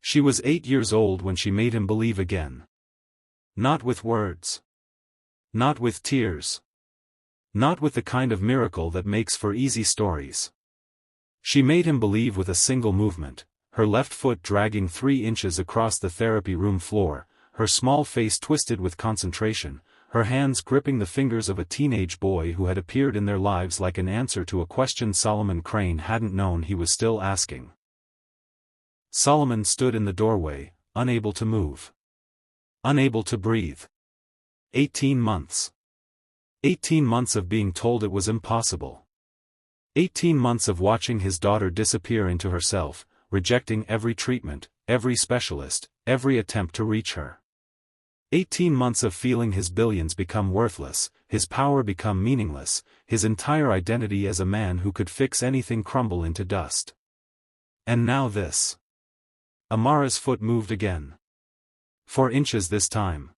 She was 8 years old when she made him believe again. Not with words. Not with tears. Not with the kind of miracle that makes for easy stories. She made him believe with a single movement, her left foot dragging 3 inches across the therapy room floor, her small face twisted with concentration, her hands gripping the fingers of a teenage boy who had appeared in their lives like an answer to a question Solomon Crane hadn't known he was still asking. Solomon stood in the doorway, unable to move. Unable to breathe. 18 months. 18 months of being told it was impossible. 18 months of watching his daughter disappear into herself, rejecting every treatment, every specialist, every attempt to reach her. 18 months of feeling his billions become worthless, his power become meaningless, his entire identity as a man who could fix anything crumble into dust. And now this. Amara's foot moved again. 4 inches this time.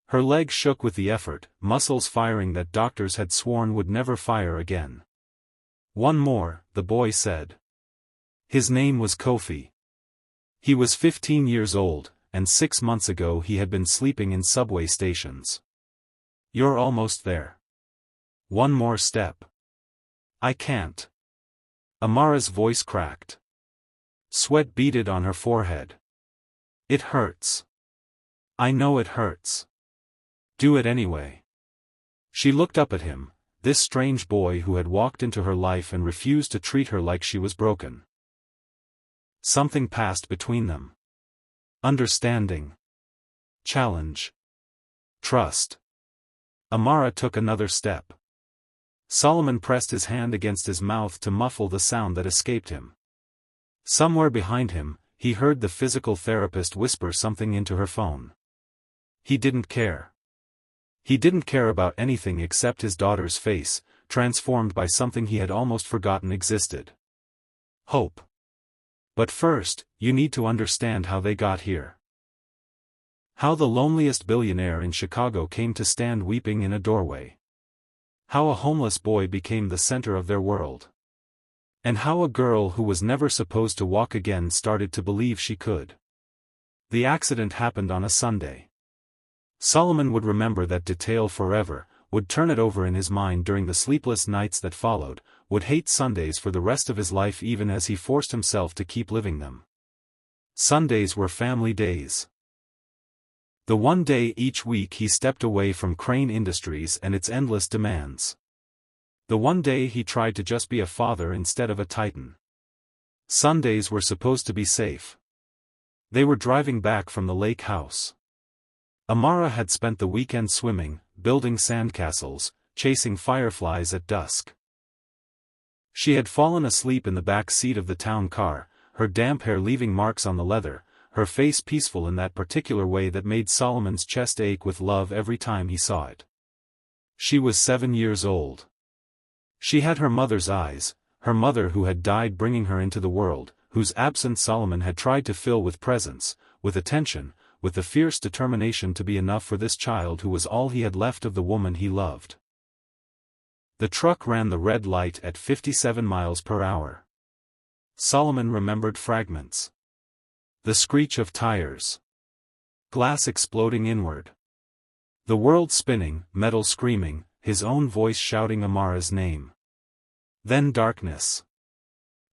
Her leg shook with the effort, muscles firing that doctors had sworn would never fire again. One more, the boy said. His name was Kofi. He was 15 years old, and 6 months ago he had been sleeping in subway stations. You're almost there. One more step. I can't. Amara's voice cracked. Sweat beaded on her forehead. It hurts. I know it hurts. Do it anyway. She looked up at him, this strange boy who had walked into her life and refused to treat her like she was broken. Something passed between them. Understanding. Challenge. Trust. Amara took another step. Solomon pressed his hand against his mouth to muffle the sound that escaped him. Somewhere behind him, he heard the physical therapist whisper something into her phone. He didn't care. He didn't care about anything except his daughter's face, transformed by something he had almost forgotten existed. Hope. But first, you need to understand how they got here. How the loneliest billionaire in Chicago came to stand weeping in a doorway. How a homeless boy became the center of their world. And how a girl who was never supposed to walk again started to believe she could. The accident happened on a Sunday. Solomon would remember that detail forever, would turn it over in his mind during the sleepless nights that followed, would hate Sundays for the rest of his life even as he forced himself to keep living them. Sundays were family days. The one day each week he stepped away from Crane Industries and its endless demands. The one day he tried to just be a father instead of a titan. Sundays were supposed to be safe. They were driving back from the lake house. Amara had spent the weekend swimming, building sandcastles, chasing fireflies at dusk. She had fallen asleep in the back seat of the town car, her damp hair leaving marks on the leather, her face peaceful in that particular way that made Solomon's chest ache with love every time he saw it. She was 7 years old. She had her mother's eyes, her mother who had died bringing her into the world, whose absence Solomon had tried to fill with presence, with attention, with the fierce determination to be enough for this child who was all he had left of the woman he loved. The truck ran the red light at 57 miles per hour. Solomon remembered fragments. The screech of tires. Glass exploding inward. The world spinning, metal screaming, his own voice shouting Amara's name. Then darkness.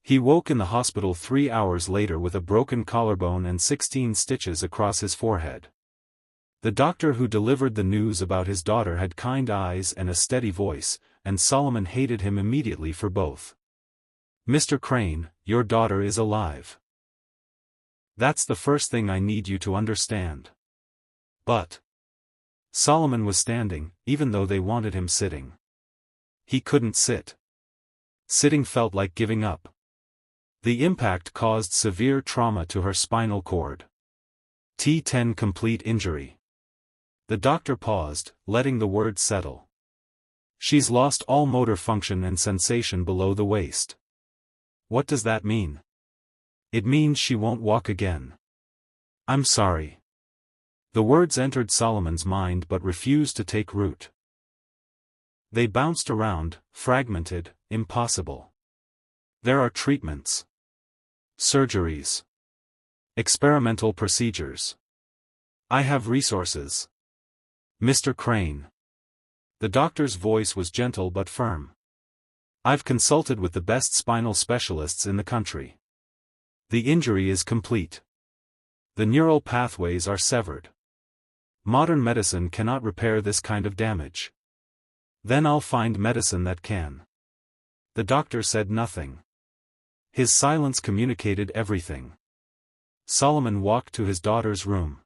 He woke in the hospital 3 hours later with a broken collarbone and 16 stitches across his forehead. The doctor who delivered the news about his daughter had kind eyes and a steady voice, and Solomon hated him immediately for both. "Mr. Crane, your daughter is alive. That's the first thing I need you to understand." But Solomon was standing, even though they wanted him sitting. He couldn't sit. Sitting felt like giving up. The impact caused severe trauma to her spinal cord. T10 complete injury. The doctor paused, letting the words settle. She's lost all motor function and sensation below the waist. What does that mean? It means she won't walk again. I'm sorry. The words entered Solomon's mind but refused to take root. They bounced around, fragmented, impossible. There are treatments. Surgeries. Experimental procedures. I have resources. Mr. Crane. The doctor's voice was gentle but firm. I've consulted with the best spinal specialists in the country. The injury is complete. The neural pathways are severed. Modern medicine cannot repair this kind of damage. Then I'll find medicine that can. The doctor said nothing. His silence communicated everything. Solomon walked to his daughter's room.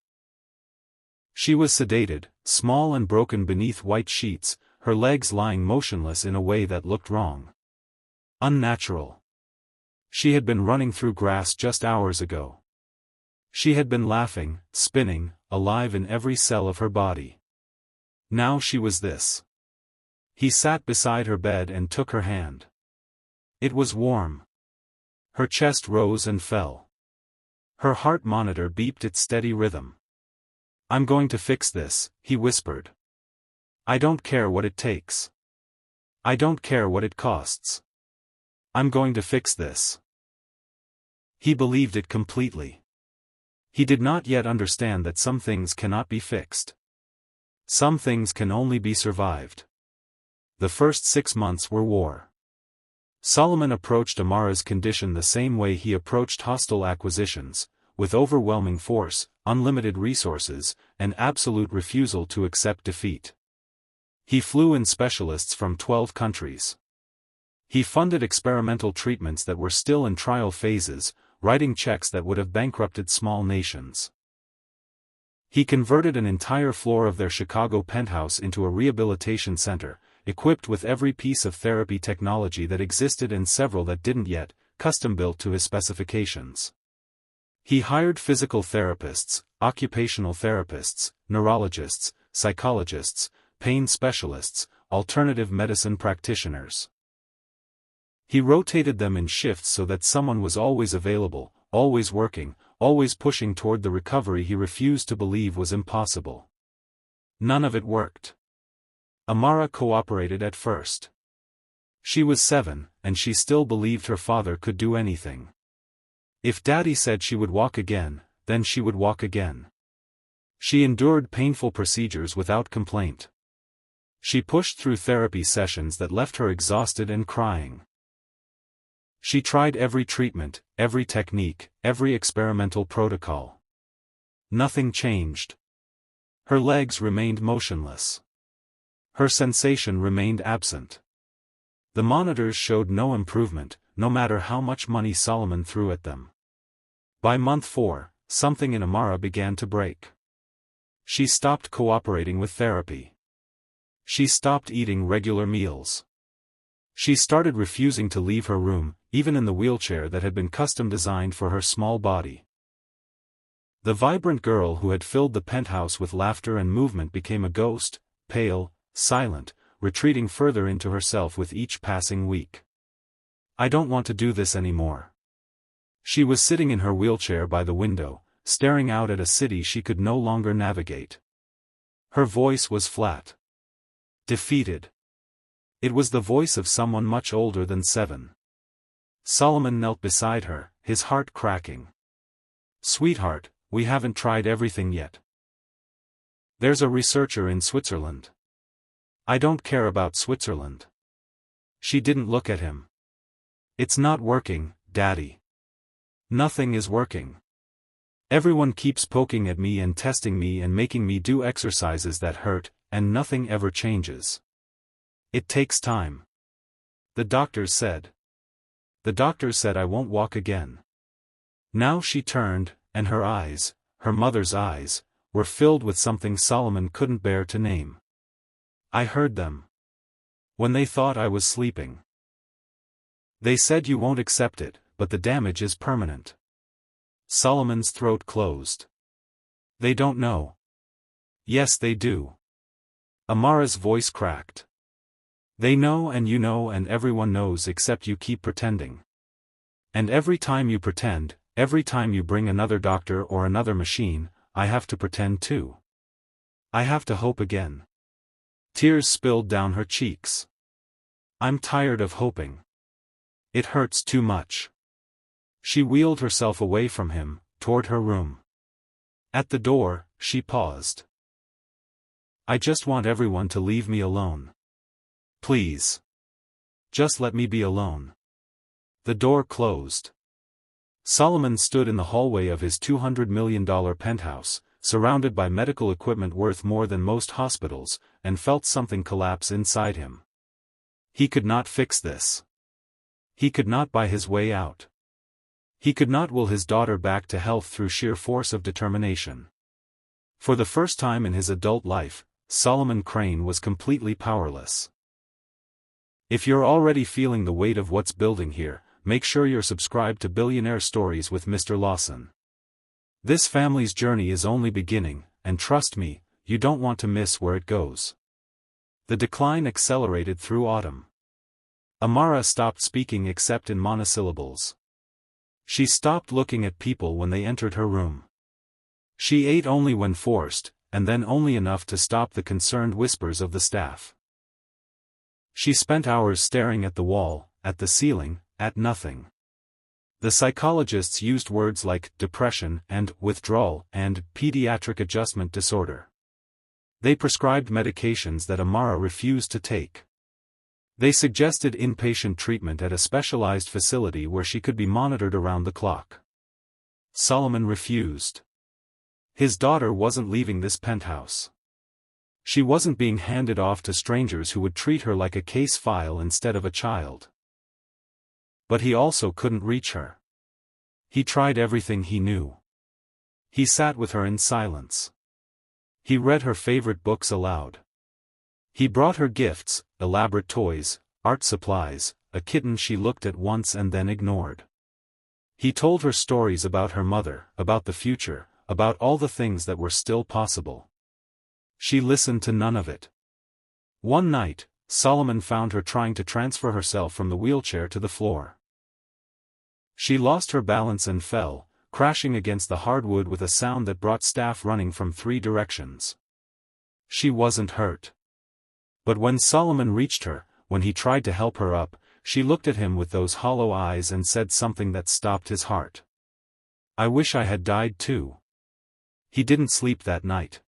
She was sedated, small and broken beneath white sheets, her legs lying motionless in a way that looked wrong. Unnatural. She had been running through grass just hours ago. She had been laughing, spinning, alive in every cell of her body. Now she was this. He sat beside her bed and took her hand. It was warm. Her chest rose and fell. Her heart monitor beeped its steady rhythm. I'm going to fix this, he whispered. I don't care what it takes. I don't care what it costs. I'm going to fix this. He believed it completely. He did not yet understand that some things cannot be fixed. Some things can only be survived. The first 6 months were war. Solomon approached Amara's condition the same way he approached hostile acquisitions, with overwhelming force, unlimited resources, and absolute refusal to accept defeat. He flew in specialists from 12 countries. He funded experimental treatments that were still in trial phases, writing checks that would have bankrupted small nations. He converted an entire floor of their Chicago penthouse into a rehabilitation center, equipped with every piece of therapy technology that existed and several that didn't yet, custom-built to his specifications. He hired physical therapists, occupational therapists, neurologists, psychologists, pain specialists, alternative medicine practitioners. He rotated them in shifts so that someone was always available, always working, always pushing toward the recovery he refused to believe was impossible. None of it worked. Amara cooperated at first. She was 7, and she still believed her father could do anything. If Daddy said she would walk again, then she would walk again. She endured painful procedures without complaint. She pushed through therapy sessions that left her exhausted and crying. She tried every treatment, every technique, every experimental protocol. Nothing changed. Her legs remained motionless. Her sensation remained absent. The monitors showed no improvement, no matter how much money Solomon threw at them. By month 4, something in Amara began to break. She stopped cooperating with therapy. She stopped eating regular meals. She started refusing to leave her room, even in the wheelchair that had been custom designed for her small body. The vibrant girl who had filled the penthouse with laughter and movement became a ghost, pale, silent, retreating further into herself with each passing week. I don't want to do this anymore. She was sitting in her wheelchair by the window, staring out at a city she could no longer navigate. Her voice was flat. Defeated. It was the voice of someone much older than 7. Solomon knelt beside her, his heart cracking. Sweetheart, we haven't tried everything yet. There's a researcher in Switzerland. I don't care about Switzerland. She didn't look at him. It's not working, Daddy. Nothing is working. Everyone keeps poking at me and testing me and making me do exercises that hurt, and nothing ever changes. It takes time. The doctors said. The doctors said I won't walk again. Now she turned, and her eyes, her mother's eyes, were filled with something Solomon couldn't bear to name. I heard them. When they thought I was sleeping. They said you won't accept it, but the damage is permanent. Solomon's throat closed. They don't know. Yes, they do. Amara's voice cracked. They know and you know and everyone knows except you keep pretending. And every time you pretend, every time you bring another doctor or another machine, I have to pretend too. I have to hope again. Tears spilled down her cheeks. I'm tired of hoping. It hurts too much. She wheeled herself away from him, toward her room. At the door, she paused. "I just want everyone to leave me alone. Please. Just let me be alone." The door closed. Solomon stood in the hallway of his $200 million penthouse, surrounded by medical equipment worth more than most hospitals, and felt something collapse inside him. He could not fix this. He could not buy his way out. He could not will his daughter back to health through sheer force of determination. For the first time in his adult life, Solomon Crane was completely powerless. If you're already feeling the weight of what's building here, make sure you're subscribed to Billionaire Stories with Mr. Lawson. This family's journey is only beginning, and trust me, you don't want to miss where it goes. The decline accelerated through autumn. Amara stopped speaking except in monosyllables. She stopped looking at people when they entered her room. She ate only when forced, and then only enough to stop the concerned whispers of the staff. She spent hours staring at the wall, at the ceiling, at nothing. The psychologists used words like depression and withdrawal and pediatric adjustment disorder. They prescribed medications that Amara refused to take. They suggested inpatient treatment at a specialized facility where she could be monitored around the clock. Solomon refused. His daughter wasn't leaving this penthouse. She wasn't being handed off to strangers who would treat her like a case file instead of a child. But he also couldn't reach her. He tried everything he knew. He sat with her in silence. He read her favorite books aloud. He brought her gifts, elaborate toys, art supplies, a kitten she looked at once and then ignored. He told her stories about her mother, about the future, about all the things that were still possible. She listened to none of it. One night, Solomon found her trying to transfer herself from the wheelchair to the floor. She lost her balance and fell, crashing against the hardwood with a sound that brought staff running from 3 directions. She wasn't hurt. But when Solomon reached her, when he tried to help her up, she looked at him with those hollow eyes and said something that stopped his heart. "I wish I had died too." He didn't sleep that night.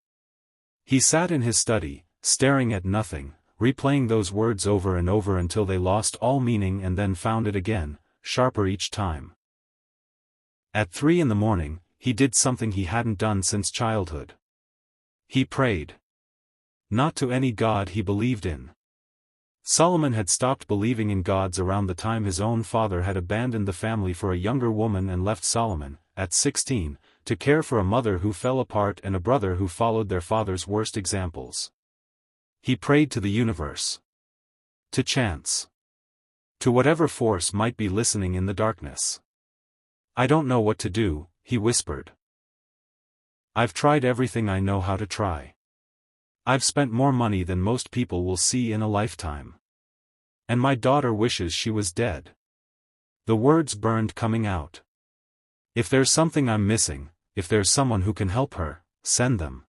He sat in his study, staring at nothing, replaying those words over and over until they lost all meaning and then found it again, sharper each time. At 3 a.m, he did something he hadn't done since childhood. He prayed. Not to any god he believed in. Solomon had stopped believing in gods around the time his own father had abandoned the family for a younger woman and left Solomon, at 16, to care for a mother who fell apart and a brother who followed their father's worst examples. He prayed to the universe. To chance. To whatever force might be listening in the darkness. "I don't know what to do," he whispered. "I've tried everything I know how to try. I've spent more money than most people will see in a lifetime. And my daughter wishes she was dead." The words burned coming out. "If there's something I'm missing, if there's someone who can help her, send them.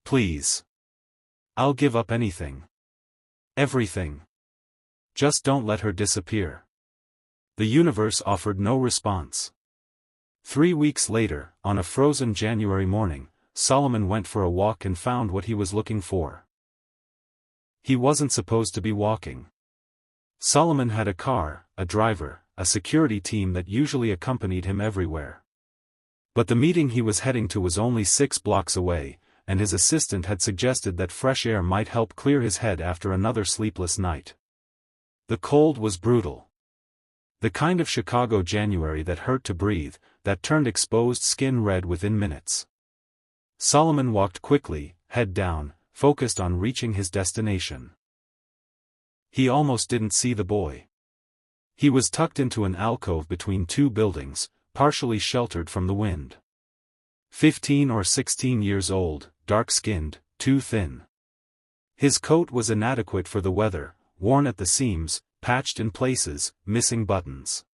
Please. I'll give up anything. Everything. Just don't let her disappear." The universe offered no response. 3 weeks later, on a frozen January morning, Solomon went for a walk and found what he was looking for. He wasn't supposed to be walking. Solomon had a car, a driver, a security team that usually accompanied him everywhere. But the meeting he was heading to was only 6 blocks away, and his assistant had suggested that fresh air might help clear his head after another sleepless night. The cold was brutal. The kind of Chicago January that hurt to breathe, that turned exposed skin red within minutes. Solomon walked quickly, head down, focused on reaching his destination. He almost didn't see the boy. He was tucked into an alcove between 2 buildings, partially sheltered from the wind. 15 or 16 years old, dark-skinned, too thin. His coat was inadequate for the weather, worn at the seams, patched in places, missing buttons.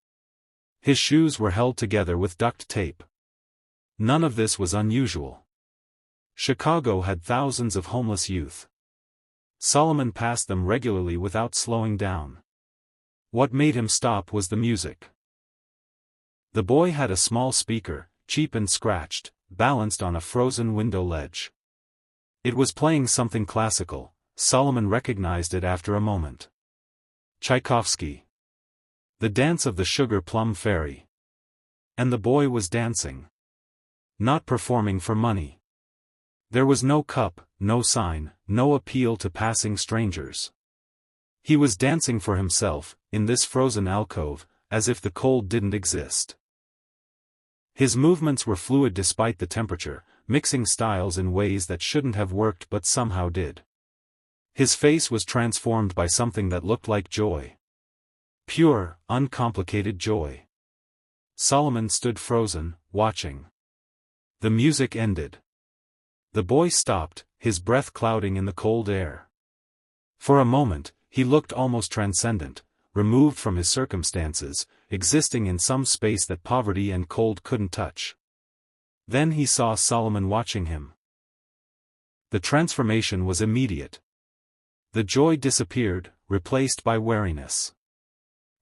His shoes were held together with duct tape. None of this was unusual. Chicago had thousands of homeless youth. Solomon passed them regularly without slowing down. What made him stop was the music. The boy had a small speaker, cheap and scratched, balanced on a frozen window ledge. It was playing something classical. Solomon recognized it after a moment. Tchaikovsky. The Dance of the Sugar Plum Fairy. And the boy was dancing. Not performing for money. There was no cup, no sign, no appeal to passing strangers. He was dancing for himself, in this frozen alcove, as if the cold didn't exist. His movements were fluid despite the temperature, mixing styles in ways that shouldn't have worked but somehow did. His face was transformed by something that looked like joy. Pure, uncomplicated joy. Solomon stood frozen, watching. The music ended. The boy stopped, his breath clouding in the cold air. For a moment, he looked almost transcendent, removed from his circumstances, existing in some space that poverty and cold couldn't touch. Then he saw Solomon watching him. The transformation was immediate. The joy disappeared, replaced by wariness.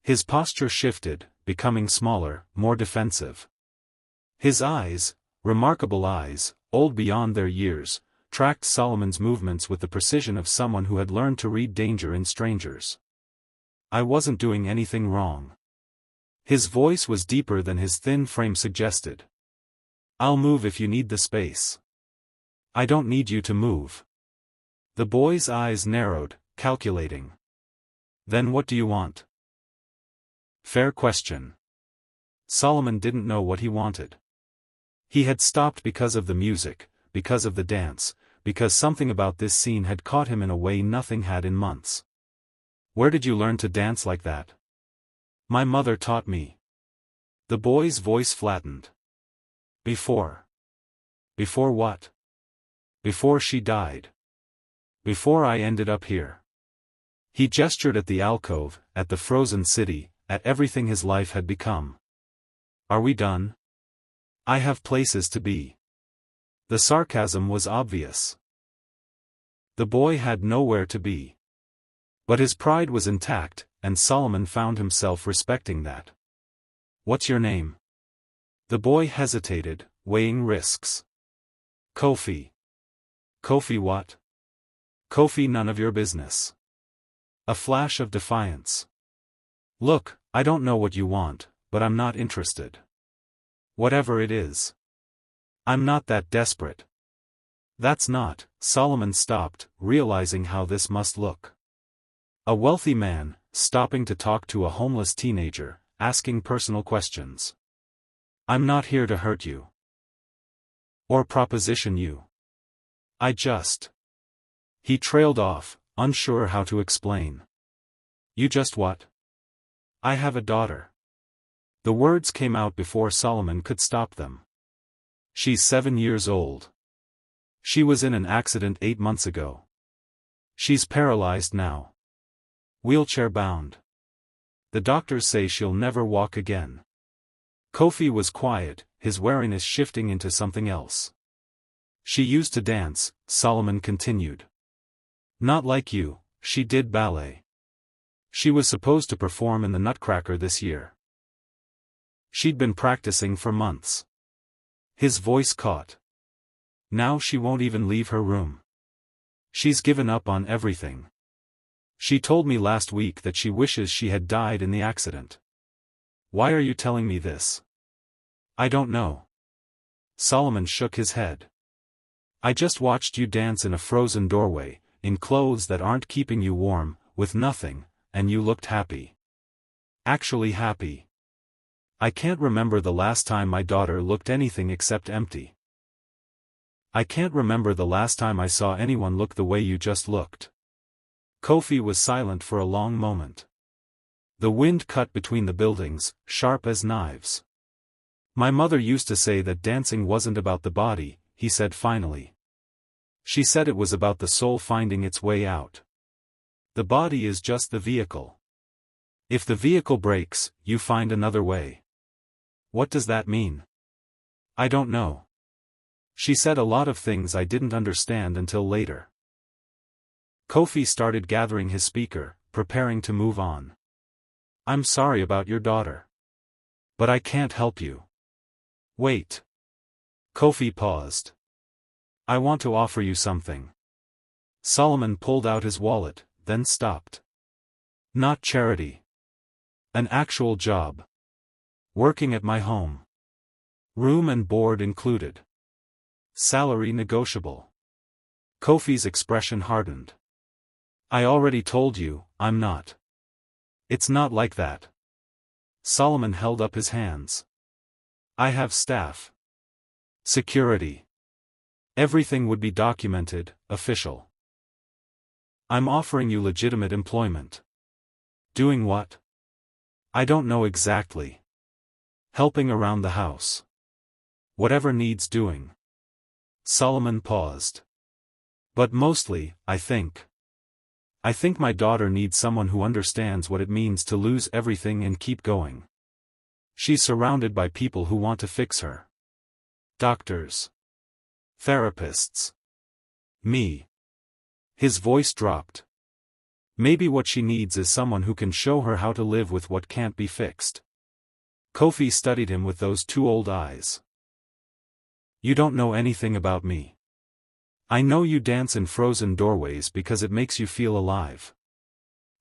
His posture shifted, becoming smaller, more defensive. His eyes, remarkable eyes, old beyond their years, tracked Solomon's movements with the precision of someone who had learned to read danger in strangers. I wasn't doing anything wrong. His voice was deeper than his thin frame suggested. I'll move if you need the space. I don't need you to move. The boy's eyes narrowed, calculating. Then what do you want? Fair question. Solomon didn't know what he wanted. He had stopped because of the music, because of the dance, because something about this scene had caught him in a way nothing had in months. Where did you learn to dance like that? My mother taught me. The boy's voice flattened. Before. Before what? Before she died. Before I ended up here. He gestured at the alcove, at the frozen city, at everything his life had become. Are we done? I have places to be. The sarcasm was obvious. The boy had nowhere to be. But his pride was intact, and Solomon found himself respecting that. What's your name? The boy hesitated, weighing risks. Kofi. Kofi what? Kofi, none of your business. A flash of defiance. Look, I don't know what you want, but I'm not interested. Whatever it is. I'm not that desperate. That's not. Solomon stopped, realizing how this must look. A wealthy man, stopping to talk to a homeless teenager, asking personal questions. I'm not here to hurt you. Or proposition you. I just. He trailed off, unsure how to explain. You just what? I have a daughter. The words came out before Solomon could stop them. She's 7 years old. She was in an accident 8 months ago. She's paralyzed now. Wheelchair-bound. The doctors say she'll never walk again. Kofi was quiet, his wariness shifting into something else. She used to dance, Solomon continued. Not like you, she did ballet. She was supposed to perform in the Nutcracker this year. She'd been practicing for months. His voice caught. Now she won't even leave her room. She's given up on everything. She told me last week that she wishes she had died in the accident. Why are you telling me this? I don't know. Solomon shook his head. I just watched you dance in a frozen doorway, in clothes that aren't keeping you warm, with nothing, and you looked happy. Actually happy. I can't remember the last time my daughter looked anything except empty. I can't remember the last time I saw anyone look the way you just looked. Kofi was silent for a long moment. The wind cut between the buildings, sharp as knives. My mother used to say that dancing wasn't about the body, he said finally. She said it was about the soul finding its way out. The body is just the vehicle. If the vehicle breaks, you find another way. What does that mean? I don't know. She said a lot of things I didn't understand until later. Kofi started gathering his speaker, preparing to move on. I'm sorry about your daughter. But I can't help you. Wait. Kofi paused. I want to offer you something. Solomon pulled out his wallet, then stopped. Not charity. An actual job. Working at my home. Room and board included. Salary negotiable. Kofi's expression hardened. I already told you, I'm not. It's not like that. Solomon held up his hands. I have staff. Security. Everything would be documented, official. I'm offering you legitimate employment. Doing what? I don't know exactly. Helping around the house. Whatever needs doing. Solomon paused. But mostly, I think my daughter needs someone who understands what it means to lose everything and keep going. She's surrounded by people who want to fix her. Doctors. Therapists. Me. His voice dropped. Maybe what she needs is someone who can show her how to live with what can't be fixed. Kofi studied him with those two old eyes. You don't know anything about me. I know you dance in frozen doorways because it makes you feel alive.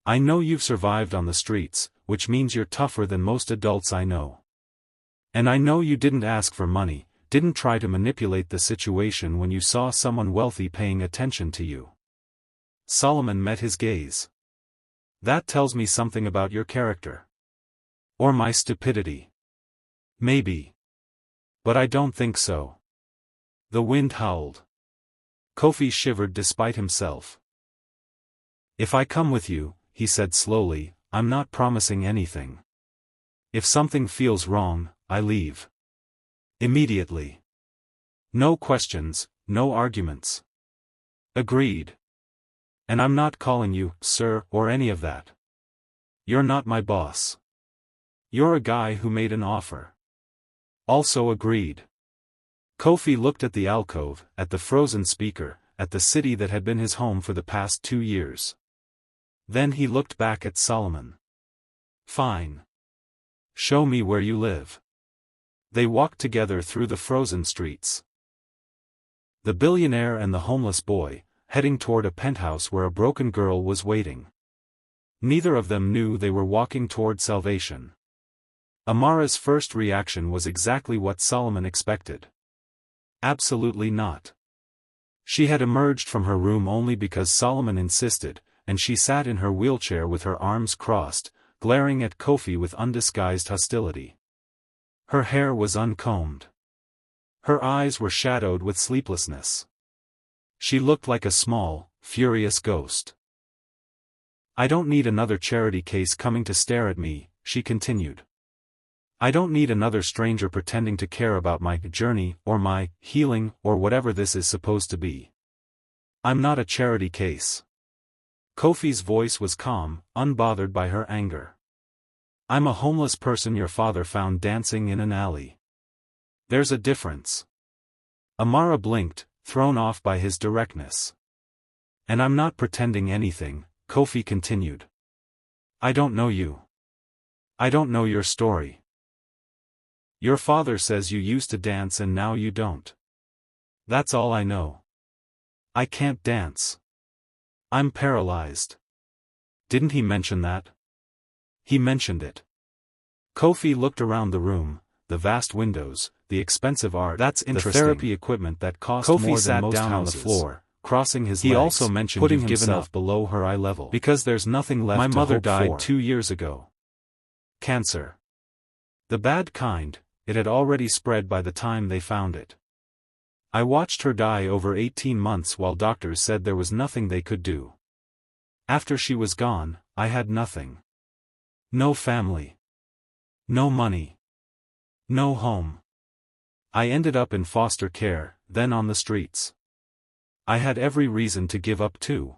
I know you've survived on the streets, which means you're tougher than most adults I know. And I know you didn't ask for money, didn't try to manipulate the situation when you saw someone wealthy paying attention to you. Solomon met his gaze. That tells me something about your character. Or my stupidity. Maybe. But I don't think so. The wind howled. Kofi shivered despite himself. If I come with you, he said slowly, I'm not promising anything. If something feels wrong, I leave. Immediately. No questions, no arguments. Agreed. And I'm not calling you, sir, or any of that. You're not my boss. You're a guy who made an offer. Also agreed. Kofi looked at the alcove, at the frozen speaker, at the city that had been his home for the past 2 years. Then he looked back at Solomon. Fine. Show me where you live. They walked together through the frozen streets. The billionaire and the homeless boy, heading toward a penthouse where a broken girl was waiting. Neither of them knew they were walking toward salvation. Amara's first reaction was exactly what Solomon expected. Absolutely not. She had emerged from her room only because Solomon insisted, and she sat in her wheelchair with her arms crossed, glaring at Kofi with undisguised hostility. Her hair was uncombed. Her eyes were shadowed with sleeplessness. She looked like a small, furious ghost. I don't need another charity case coming to stare at me, she continued. I don't need another stranger pretending to care about my journey, or my healing, or whatever this is supposed to be. I'm not a charity case. Kofi's voice was calm, unbothered by her anger. I'm a homeless person your father found dancing in an alley. There's a difference. Amara blinked, thrown off by his directness. And I'm not pretending anything, Kofi continued. I don't know you. I don't know your story. Your father says you used to dance and now you don't. That's all I know. I can't dance. I'm paralyzed. Didn't he mention that? He mentioned it. Kofi looked around the room, the vast windows, the expensive art, that's interesting. The therapy equipment that cost Kofi more than most houses. Kofi sat down on the floor, crossing his legs. He also mentioned putting himself below her eye level. Because there's nothing left to hope for. My mother died 2 years ago. Cancer. The bad kind. It had already spread by the time they found it. I watched her die over 18 months while doctors said there was nothing they could do. After she was gone, I had nothing. No family. No money. No home. I ended up in foster care, then on the streets. I had every reason to give up too.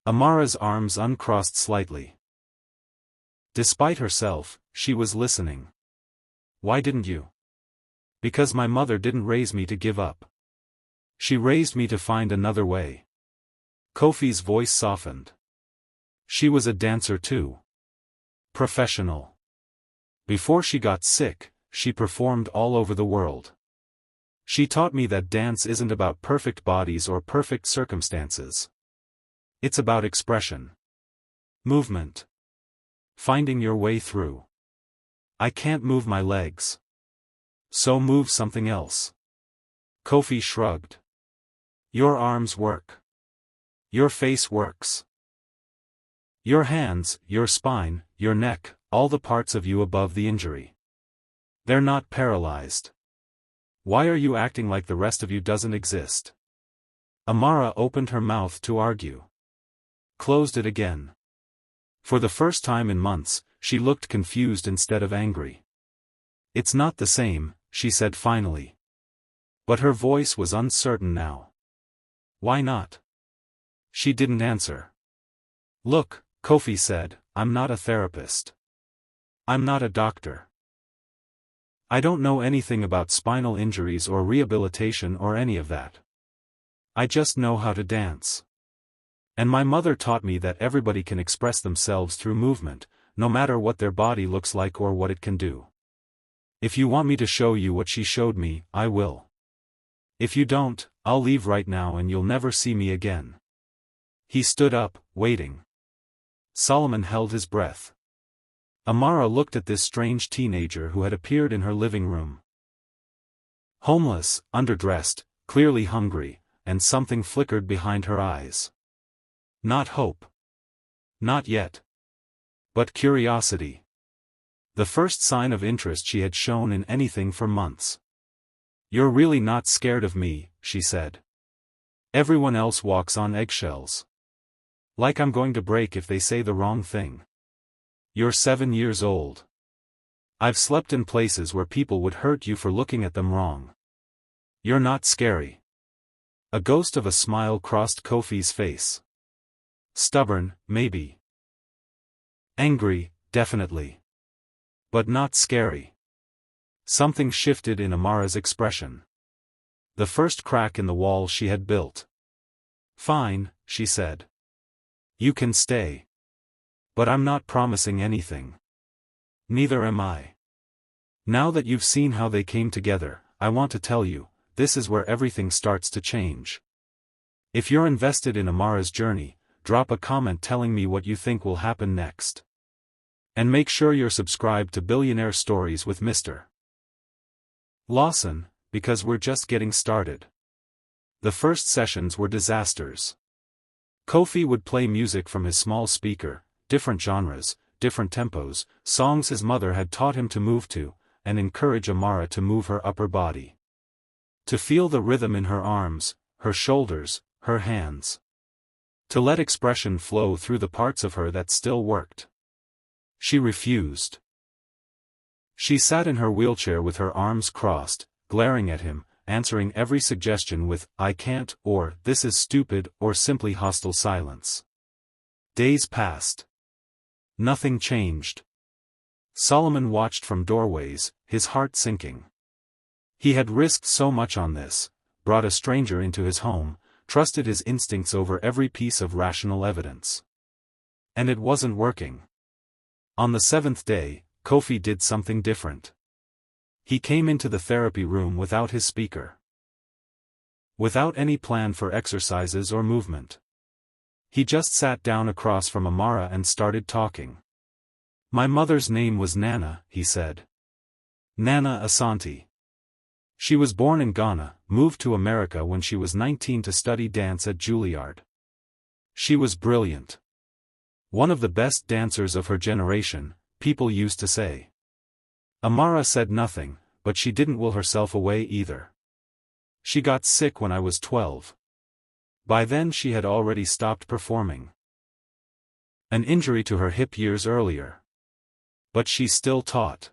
Amara's arms uncrossed slightly. Despite herself, she was listening. Why didn't you? Because my mother didn't raise me to give up. She raised me to find another way. Kofi's voice softened. She was a dancer too. Professional. Before she got sick, she performed all over the world. She taught me that dance isn't about perfect bodies or perfect circumstances. It's about expression. Movement. Finding your way through. I can't move my legs. So move something else. Kofi shrugged. Your arms work. Your face works. Your hands, your spine, your neck, all the parts of you above the injury. They're not paralyzed. Why are you acting like the rest of you doesn't exist? Amara opened her mouth to argue. Closed it again. For the first time in months, she looked confused instead of angry. It's not the same, she said finally. But her voice was uncertain now. Why not? She didn't answer. Look, Kofi said, I'm not a therapist. I'm not a doctor. I don't know anything about spinal injuries or rehabilitation or any of that. I just know how to dance. And my mother taught me that everybody can express themselves through movement, no matter what their body looks like or what it can do. If you want me to show you what she showed me, I will. If you don't, I'll leave right now and you'll never see me again. He stood up, waiting. Solomon held his breath. Amara looked at this strange teenager who had appeared in her living room. Homeless, underdressed, clearly hungry, and something flickered behind her eyes. Not hope. Not yet. But curiosity. The first sign of interest she had shown in anything for months. You're really not scared of me, she said. Everyone else walks on eggshells. Like I'm going to break if they say the wrong thing. You're 7 years old. I've slept in places where people would hurt you for looking at them wrong. You're not scary. A ghost of a smile crossed Kofi's face. Stubborn, maybe. Angry, definitely. But not scary. Something shifted in Amara's expression. The first crack in the wall she had built. Fine, she said. You can stay. But I'm not promising anything. Neither am I. Now that you've seen how they came together, I want to tell you, this is where everything starts to change. If you're invested in Amara's journey, drop a comment telling me what you think will happen next. And make sure you're subscribed to Billionaire Stories with Mr. Lawson, because we're just getting started. The first sessions were disasters. Kofi would play music from his small speaker, different genres, different tempos, songs his mother had taught him to move to, and encourage Amara to move her upper body. To feel the rhythm in her arms, her shoulders, her hands. To let expression flow through the parts of her that still worked. She refused. She sat in her wheelchair with her arms crossed, glaring at him, answering every suggestion with, I can't, or, this is stupid, or simply hostile silence. Days passed. Nothing changed. Solomon watched from doorways, his heart sinking. He had risked so much on this, brought a stranger into his home, trusted his instincts over every piece of rational evidence. And it wasn't working. On the 7th day, Kofi did something different. He came into the therapy room without his speaker. Without any plan for exercises or movement. He just sat down across from Amara and started talking. My mother's name was Nana, he said. Nana Asante. She was born in Ghana, moved to America when she was 19 to study dance at Juilliard. She was brilliant. One of the best dancers of her generation, people used to say. Amara said nothing, but she didn't will herself away either. She got sick when I was 12. By then she had already stopped performing. An injury to her hip years earlier. But she still taught.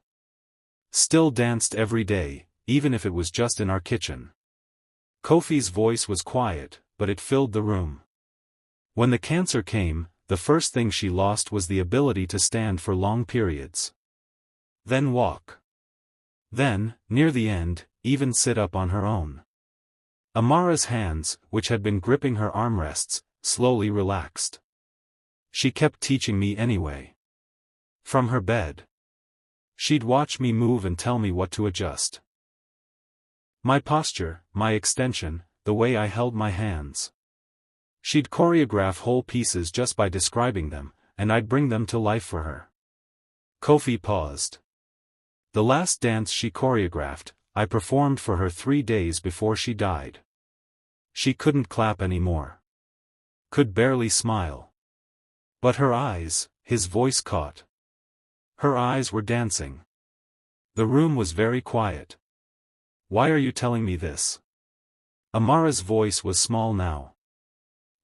Still danced every day, even if it was just in our kitchen. Kofi's voice was quiet, but it filled the room. When the cancer came, the first thing she lost was the ability to stand for long periods. Then walk. Then, near the end, even sit up on her own. Amara's hands, which had been gripping her armrests, slowly relaxed. She kept teaching me anyway. From her bed. She'd watch me move and tell me what to adjust. My posture, my extension, the way I held my hands. She'd choreograph whole pieces just by describing them, and I'd bring them to life for her. Kofi paused. The last dance she choreographed, I performed for her 3 days before she died. She couldn't clap anymore. Could barely smile. But her eyes, his voice caught. Her eyes were dancing. The room was very quiet. Why are you telling me this? Amara's voice was small now.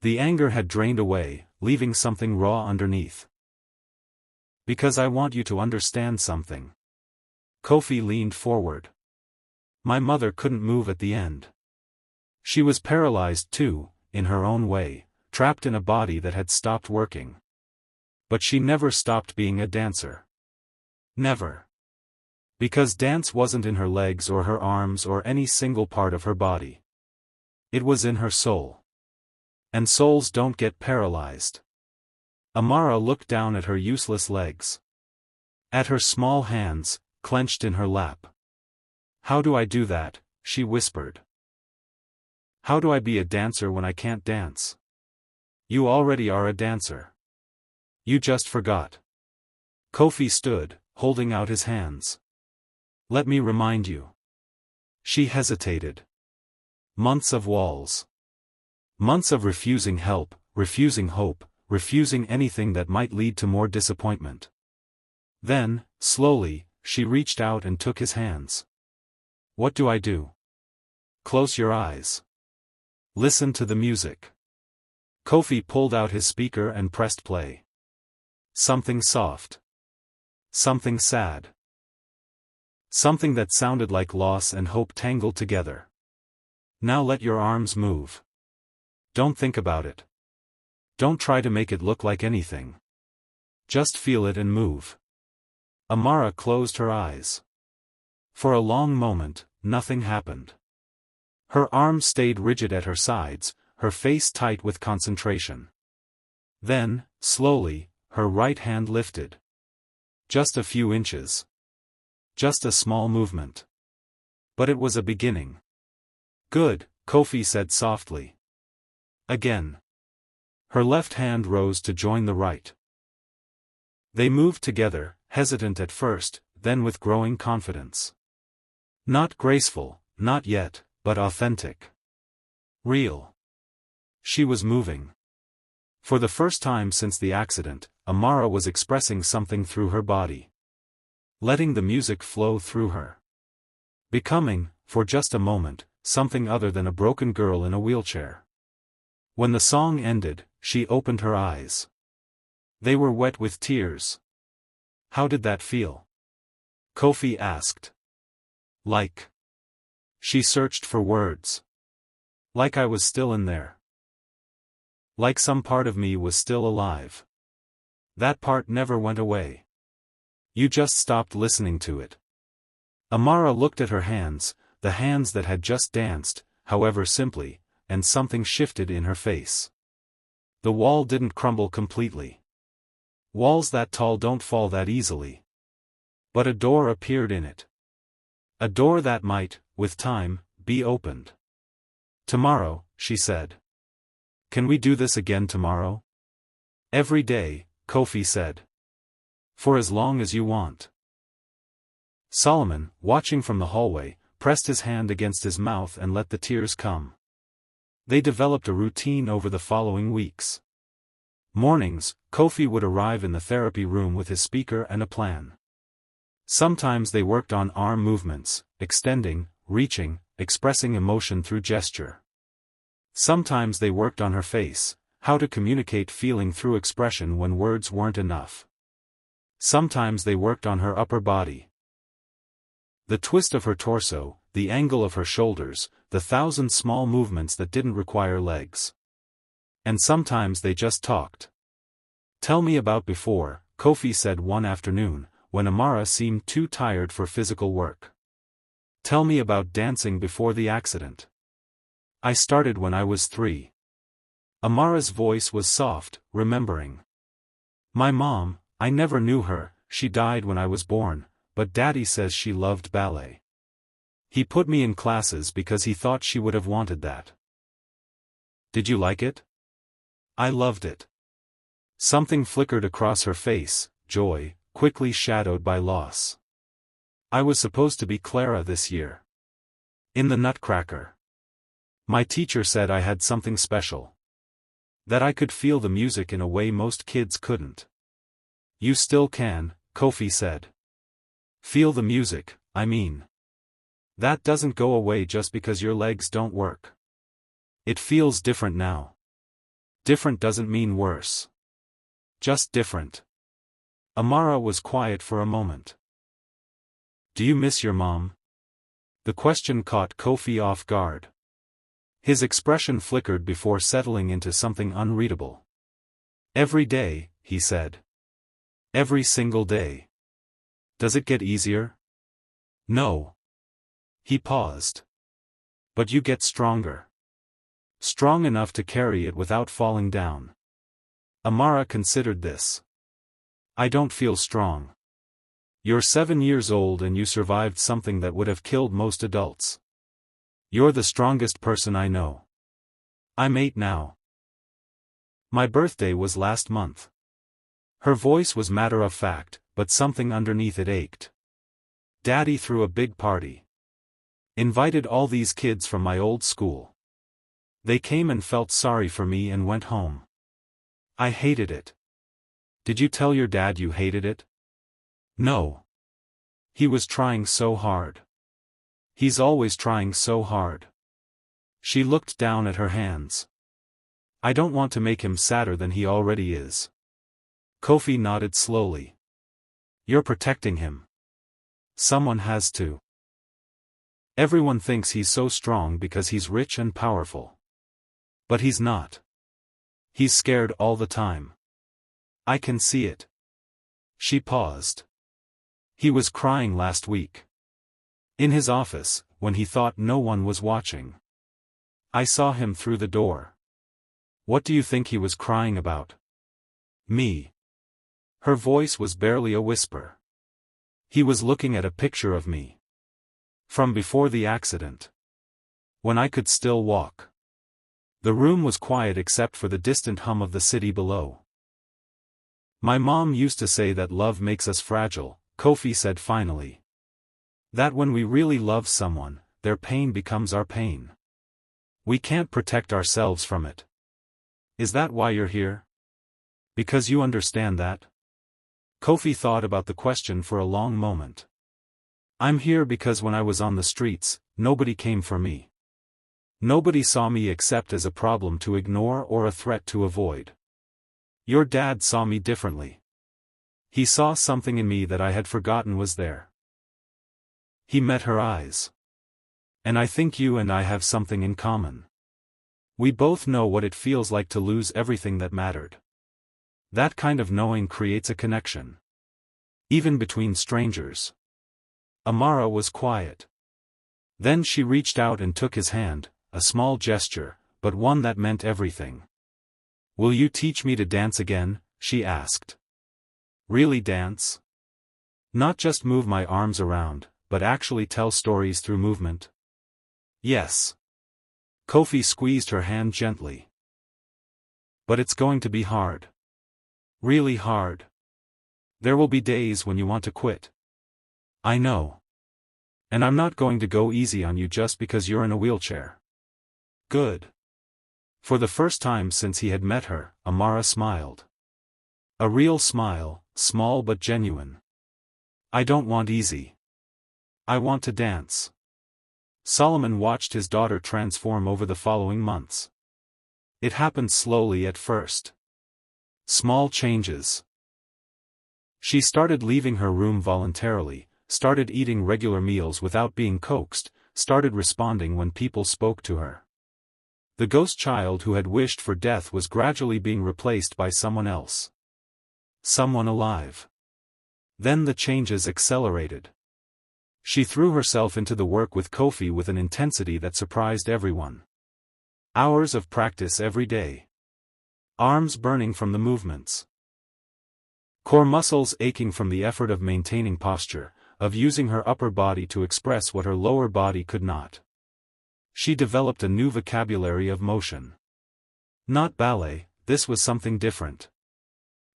The anger had drained away, leaving something raw underneath. Because I want you to understand something. Kofi leaned forward. My mother couldn't move at the end. She was paralyzed too, in her own way, trapped in a body that had stopped working. But she never stopped being a dancer. Never. Because dance wasn't in her legs or her arms or any single part of her body. It was in her soul. And souls don't get paralyzed. Amara looked down at her useless legs. At her small hands, clenched in her lap. How do I do that? She whispered. How do I be a dancer when I can't dance? You already are a dancer. You just forgot. Kofi stood, holding out his hands. Let me remind you. She hesitated. Months of walls. Months of refusing help, refusing hope, refusing anything that might lead to more disappointment. Then, slowly, she reached out and took his hands. What do I do? Close your eyes. Listen to the music. Kofi pulled out his speaker and pressed play. Something soft. Something sad. Something that sounded like loss and hope tangled together. Now let your arms move. Don't think about it. Don't try to make it look like anything. Just feel it and move. Amara closed her eyes. For a long moment, nothing happened. Her arms stayed rigid at her sides, her face tight with concentration. Then, slowly, her right hand lifted. Just a few inches. Just a small movement. But it was a beginning. Good, Kofi said softly. Again. Her left hand rose to join the right. They moved together, hesitant at first, then with growing confidence. Not graceful, not yet, but authentic. Real. She was moving. For the first time since the accident, Amara was expressing something through her body. Letting the music flow through her. Becoming, for just a moment, something other than a broken girl in a wheelchair. When the song ended, she opened her eyes. They were wet with tears. How did that feel? Kofi asked. Like. She searched for words. Like I was still in there. Like some part of me was still alive. That part never went away. You just stopped listening to it. Amara looked at her hands, the hands that had just danced, however simply, and something shifted in her face. The wall didn't crumble completely. Walls that tall don't fall that easily. But a door appeared in it. A door that might, with time, be opened. Tomorrow, she said. Can we do this again tomorrow? Every day, Kofi said. For as long as you want. Solomon, watching from the hallway, pressed his hand against his mouth and let the tears come. They developed a routine over the following weeks. Mornings, Kofi would arrive in the therapy room with his speaker and a plan. Sometimes they worked on arm movements, extending, reaching, expressing emotion through gesture. Sometimes they worked on her face, how to communicate feeling through expression when words weren't enough. Sometimes they worked on her upper body. The twist of her torso, the angle of her shoulders, the 1,000 small movements that didn't require legs. And sometimes they just talked. Tell me about before, Kofi said one afternoon, when Amara seemed too tired for physical work. Tell me about dancing before the accident. I started when I was 3. Amara's voice was soft, remembering. My mom, I never knew her, she died when I was born, but Daddy says she loved ballet. He put me in classes because he thought she would have wanted that. Did you like it? I loved it. Something flickered across her face, joy, quickly shadowed by loss. I was supposed to be Clara this year. In the Nutcracker. My teacher said I had something special. That I could feel the music in a way most kids couldn't. You still can, Kofi said. Feel the music, I mean. That doesn't go away just because your legs don't work. It feels different now. Different doesn't mean worse. Just different. Amara was quiet for a moment. Do you miss your mom? The question caught Kofi off guard. His expression flickered before settling into something unreadable. Every day, he said. Every single day. Does it get easier? No. He paused. But you get stronger. Strong enough to carry it without falling down. Amara considered this. I don't feel strong. You're 7 years old and you survived something that would have killed most adults. You're the strongest person I know. I'm 8 now. My birthday was last month. Her voice was matter-of-fact, but something underneath it ached. Daddy threw a big party. Invited all these kids from my old school. They came and felt sorry for me and went home. I hated it. Did you tell your dad you hated it? No. He was trying so hard. He's always trying so hard. She looked down at her hands. I don't want to make him sadder than he already is. Kofi nodded slowly. You're protecting him. Someone has to. Everyone thinks he's so strong because he's rich and powerful. But he's not. He's scared all the time. I can see it. She paused. He was crying last week. In his office, when he thought no one was watching. I saw him through the door. What do you think he was crying about? Me. Her voice was barely a whisper. He was looking at a picture of me. From before the accident. When I could still walk. The room was quiet except for the distant hum of the city below. My mom used to say that love makes us fragile, Kofi said finally. That when we really love someone, their pain becomes our pain. We can't protect ourselves from it. Is that why you're here? Because you understand that? Kofi thought about the question for a long moment. I'm here because when I was on the streets, nobody came for me. Nobody saw me except as a problem to ignore or a threat to avoid. Your dad saw me differently. He saw something in me that I had forgotten was there. He met her eyes. And I think you and I have something in common. We both know what it feels like to lose everything that mattered. That kind of knowing creates a connection. Even between strangers. Amara was quiet. Then she reached out and took his hand, a small gesture, but one that meant everything. Will you teach me to dance again? She asked. Really dance? Not just move my arms around, but actually tell stories through movement? Yes. Kofi squeezed her hand gently. But it's going to be hard. Really hard. There will be days when you want to quit. I know. And I'm not going to go easy on you just because you're in a wheelchair. Good. For the first time since he had met her, Amara smiled. A real smile, small but genuine. I don't want easy. I want to dance. Solomon watched his daughter transform over the following months. It happened slowly at first. Small changes. She started leaving her room voluntarily, started eating regular meals without being coaxed, started responding when people spoke to her. The ghost child who had wished for death was gradually being replaced by someone else. Someone alive. Then the changes accelerated. She threw herself into the work with Kofi with an intensity that surprised everyone. Hours of practice every day. Arms burning from the movements. Core muscles aching from the effort of maintaining posture, of using her upper body to express what her lower body could not. She developed a new vocabulary of motion. Not ballet, this was something different.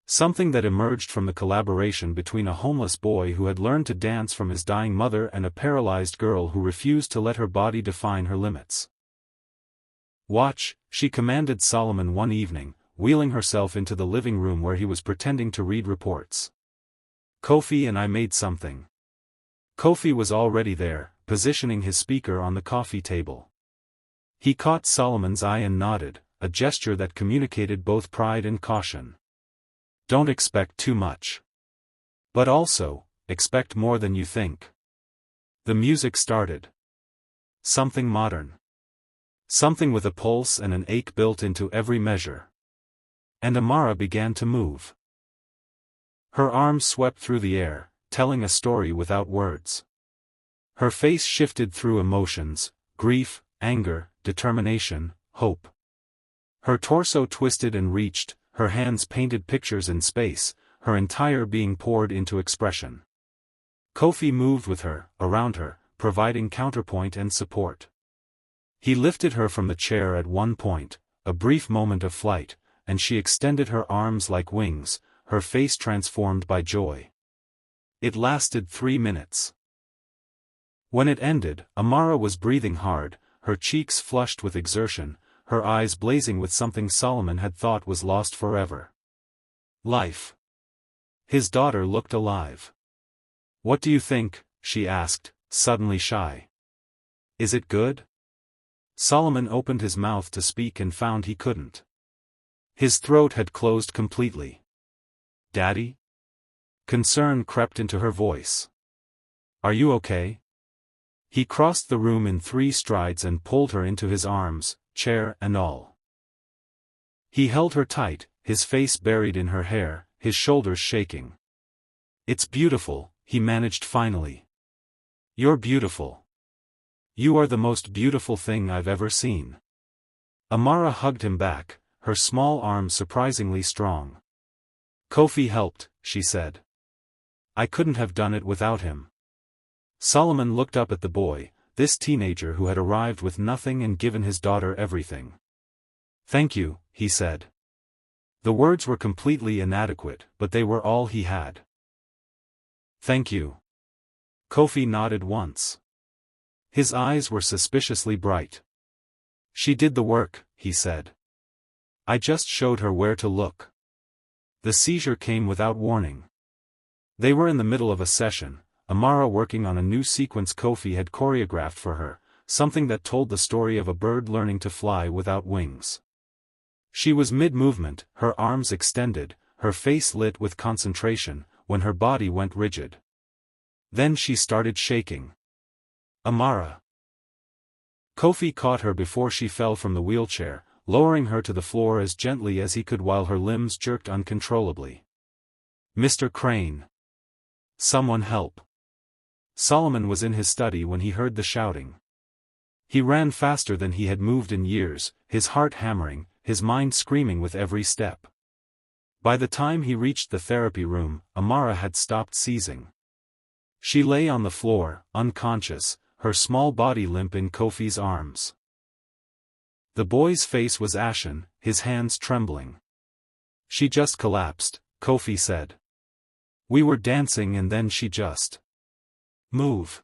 Something that emerged from the collaboration between a homeless boy who had learned to dance from his dying mother and a paralyzed girl who refused to let her body define her limits. "Watch," she commanded Solomon one evening, wheeling herself into the living room where he was pretending to read reports. "Kofi and I made something." Kofi was already there, positioning his speaker on the coffee table. He caught Solomon's eye and nodded, a gesture that communicated both pride and caution. "Don't expect too much. But also, expect more than you think." The music started. Something modern. Something with a pulse and an ache built into every measure. And Amara began to move. Her arms swept through the air, telling a story without words. Her face shifted through emotions: grief, anger, determination, hope. Her torso twisted and reached, her hands painted pictures in space, her entire being poured into expression. Kofi moved with her, around her, providing counterpoint and support. He lifted her from the chair at one point, a brief moment of flight, and she extended her arms like wings, her face transformed by joy. It lasted 3 minutes. When it ended, Amara was breathing hard, her cheeks flushed with exertion, her eyes blazing with something Solomon had thought was lost forever. Life. His daughter looked alive. "What do you think?" she asked, suddenly shy. "Is it good?" Solomon opened his mouth to speak and found he couldn't. His throat had closed completely. "Daddy?" Concern crept into her voice. "Are you okay?" He crossed the room in 3 strides and pulled her into his arms, chair and all. He held her tight, his face buried in her hair, his shoulders shaking. "It's beautiful," he managed finally. "You're beautiful. You are the most beautiful thing I've ever seen." Amara hugged him back, her small arms surprisingly strong. "Kofi helped," she said. "I couldn't have done it without him." Solomon looked up at the boy, this teenager who had arrived with nothing and given his daughter everything. "Thank you," he said. The words were completely inadequate, but they were all he had. "Thank you." Kofi nodded once. His eyes were suspiciously bright. "She did the work," he said. "I just showed her where to look." The seizure came without warning. They were in the middle of a session, Amara working on a new sequence Kofi had choreographed for her, something that told the story of a bird learning to fly without wings. She was mid-movement, her arms extended, her face lit with concentration, when her body went rigid. Then she started shaking. "Amara." Kofi caught her before she fell from the wheelchair, lowering her to the floor as gently as he could while her limbs jerked uncontrollably. "Mr. Crane. Someone help." Solomon was in his study when he heard the shouting. He ran faster than he had moved in years, his heart hammering, his mind screaming with every step. By the time he reached the therapy room, Amara had stopped seizing. She lay on the floor, unconscious, her small body limp in Kofi's arms. The boy's face was ashen, his hands trembling. "She just collapsed," Kofi said. "We were dancing and then she just move."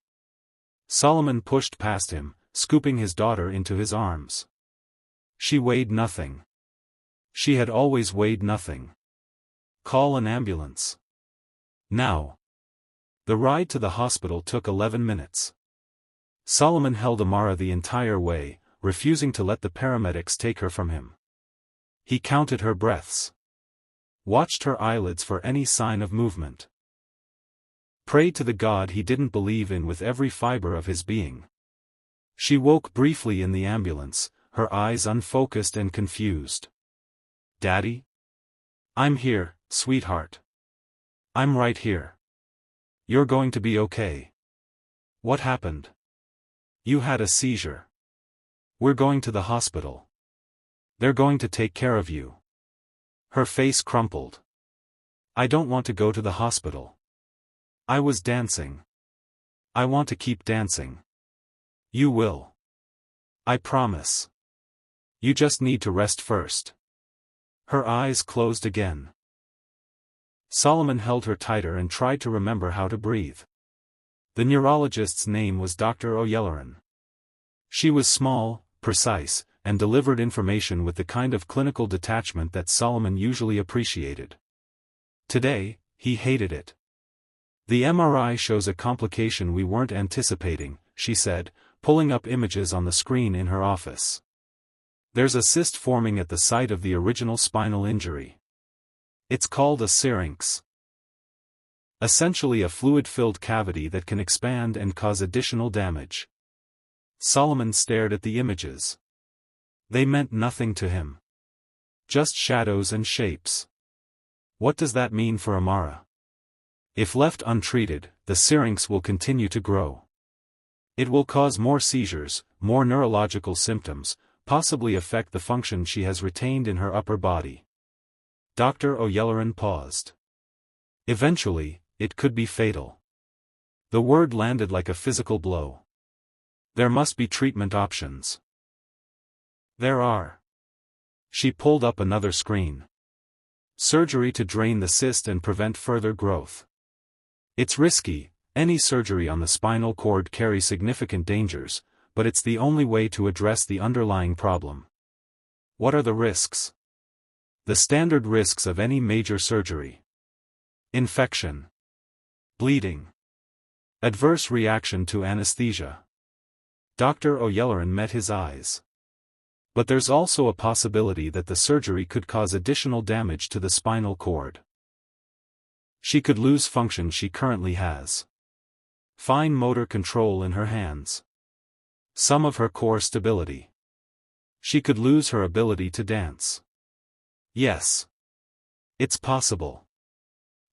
Solomon pushed past him, scooping his daughter into his arms. She weighed nothing. She had always weighed nothing. "Call an ambulance. Now." The ride to the hospital took 11 minutes. Solomon held Amara the entire way, refusing to let the paramedics take her from him. He counted her breaths. Watched her eyelids for any sign of movement. Prayed to the God he didn't believe in with every fiber of his being. She woke briefly in the ambulance, her eyes unfocused and confused. "Daddy?" "I'm here, sweetheart. I'm right here. You're going to be okay." "What happened?" "You had a seizure. We're going to the hospital. They're going to take care of you." Her face crumpled. "I don't want to go to the hospital. I was dancing." I want to keep dancing. You will. I promise. You just need to rest first. Her eyes closed again. Solomon held her tighter and tried to remember how to breathe. The neurologist's name was Dr. O'Yelleran. She was small, precise, and delivered information with the kind of clinical detachment that Solomon usually appreciated. Today, he hated it. The MRI shows a complication we weren't anticipating, she said, pulling up images on the screen in her office. There's a cyst forming at the site of the original spinal injury. It's called a syrinx. Essentially a fluid-filled cavity that can expand and cause additional damage. Solomon stared at the images. They meant nothing to him. Just shadows and shapes. What does that mean for Amara? If left untreated, the syrinx will continue to grow. It will cause more seizures, more neurological symptoms, possibly affect the function she has retained in her upper body. Dr. O'Yelleran paused. Eventually, it could be fatal. The word landed like a physical blow. There must be treatment options. There are. She pulled up another screen. Surgery to drain the cyst and prevent further growth. It's risky, any surgery on the spinal cord carries significant dangers, but it's the only way to address the underlying problem. What are the risks? The standard risks of any major surgery. Infection. Bleeding. Adverse reaction to anesthesia. Dr. O'Yelleran met his eyes. But there's also a possibility that the surgery could cause additional damage to the spinal cord. She could lose function she currently has. Fine motor control in her hands. Some of her core stability. She could lose her ability to dance. Yes. It's possible.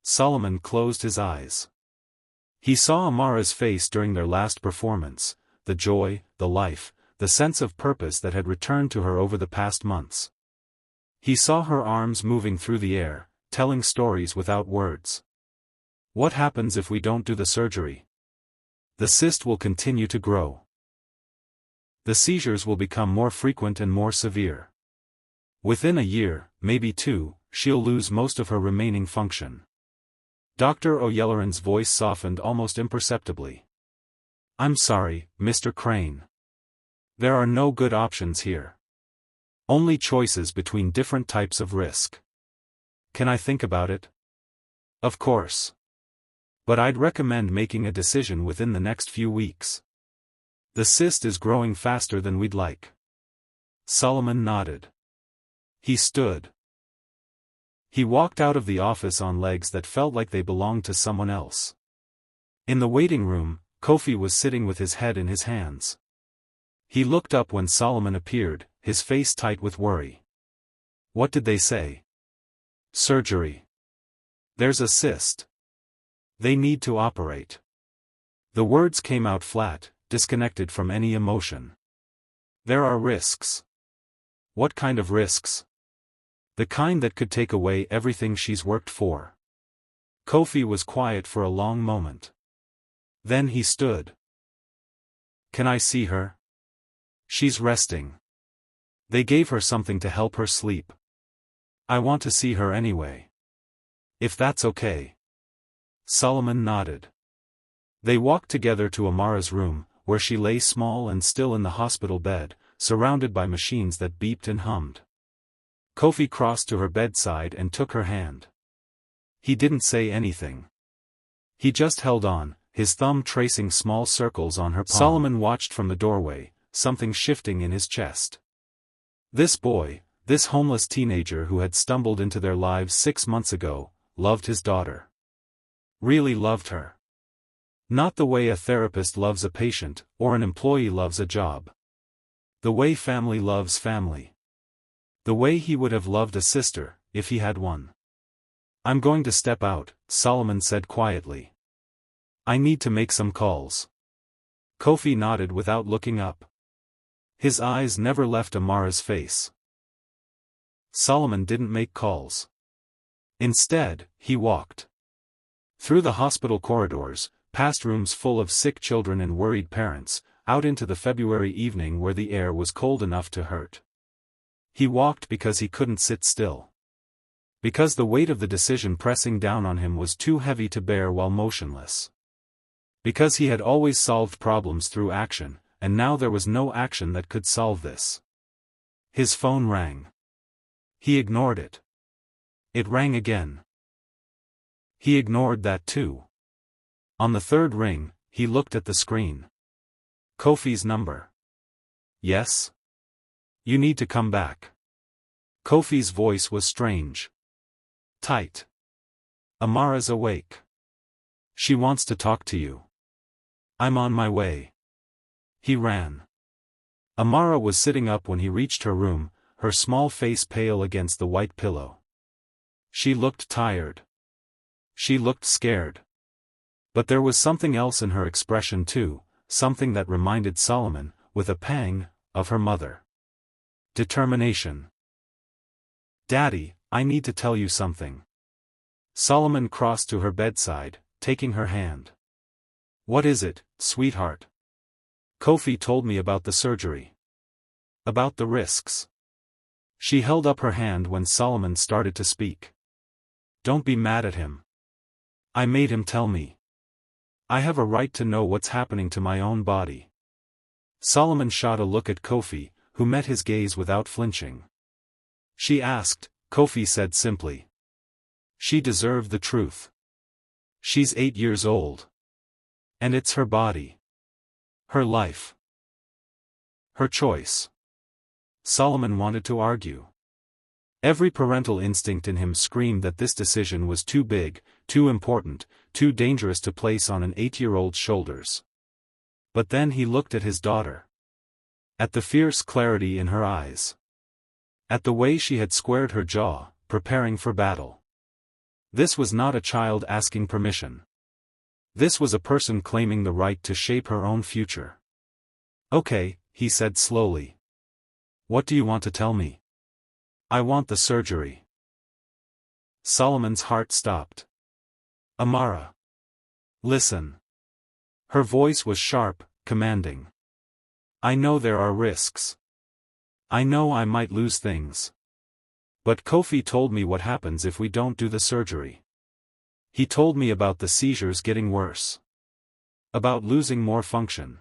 Solomon closed his eyes. He saw Amara's face during their last performance, the joy, the life, the sense of purpose that had returned to her over the past months. He saw her arms moving through the air, telling stories without words. What happens if we don't do the surgery? The cyst will continue to grow. The seizures will become more frequent and more severe. Within a year, maybe 2, she'll lose most of her remaining function. Dr. O'Yelleran's voice softened almost imperceptibly. I'm sorry, Mr. Crane. There are no good options here. Only choices between different types of risk. Can I think about it? Of course. But I'd recommend making a decision within the next few weeks. The cyst is growing faster than we'd like. Solomon nodded. He stood. He walked out of the office on legs that felt like they belonged to someone else. In the waiting room, Kofi was sitting with his head in his hands. He looked up when Solomon appeared, his face tight with worry. What did they say? Surgery. There's a cyst. They need to operate. The words came out flat, disconnected from any emotion. There are risks. What kind of risks? The kind that could take away everything she's worked for. Kofi was quiet for a long moment. Then he stood. Can I see her? She's resting. They gave her something to help her sleep. I want to see her anyway. If that's okay. Solomon nodded. They walked together to Amara's room, where she lay small and still in the hospital bed, surrounded by machines that beeped and hummed. Kofi crossed to her bedside and took her hand. He didn't say anything. He just held on, his thumb tracing small circles on her palm. Solomon watched from the doorway, something shifting in his chest. This boy, this homeless teenager who had stumbled into their lives 6 months ago, loved his daughter. Really loved her. Not the way a therapist loves a patient, or an employee loves a job. The way family loves family. The way he would have loved a sister, if he had one. I'm going to step out, Solomon said quietly. I need to make some calls. Kofi nodded without looking up. His eyes never left Amara's face. Solomon didn't make calls. Instead, he walked. Through the hospital corridors, past rooms full of sick children and worried parents, out into the February evening where the air was cold enough to hurt. He walked because he couldn't sit still. Because the weight of the decision pressing down on him was too heavy to bear while motionless. Because he had always solved problems through action, and now there was no action that could solve this. His phone rang. He ignored it. It rang again. He ignored that too. On the third ring, he looked at the screen. Kofi's number. Yes? You need to come back. Kofi's voice was strange. Tight. Amara's awake. She wants to talk to you. I'm on my way. He ran. Amara was sitting up when he reached her room, her small face pale against the white pillow. She looked tired. She looked scared. But there was something else in her expression too, something that reminded Solomon, with a pang, of her mother. Determination. Daddy, I need to tell you something. Solomon crossed to her bedside, taking her hand. What is it, sweetheart? Kofi told me about the surgery. About the risks. She held up her hand when Solomon started to speak. Don't be mad at him. I made him tell me. I have a right to know what's happening to my own body. Solomon shot a look at Kofi, who met his gaze without flinching. She asked, Kofi said simply. She deserved the truth. She's 8 years old. And it's her body. Her life. Her choice. Solomon wanted to argue. Every parental instinct in him screamed that this decision was too big, too important, too dangerous to place on an 8-year-old's shoulders. But then he looked at his daughter. At the fierce clarity in her eyes. At the way she had squared her jaw, preparing for battle. This was not a child asking permission. This was a person claiming the right to shape her own future. Okay, he said slowly. What do you want to tell me? I want the surgery. Solomon's heart stopped. Amara. Listen. Her voice was sharp, commanding. I know there are risks. I know I might lose things. But Kofi told me what happens if we don't do the surgery. He told me about the seizures getting worse. About losing more function.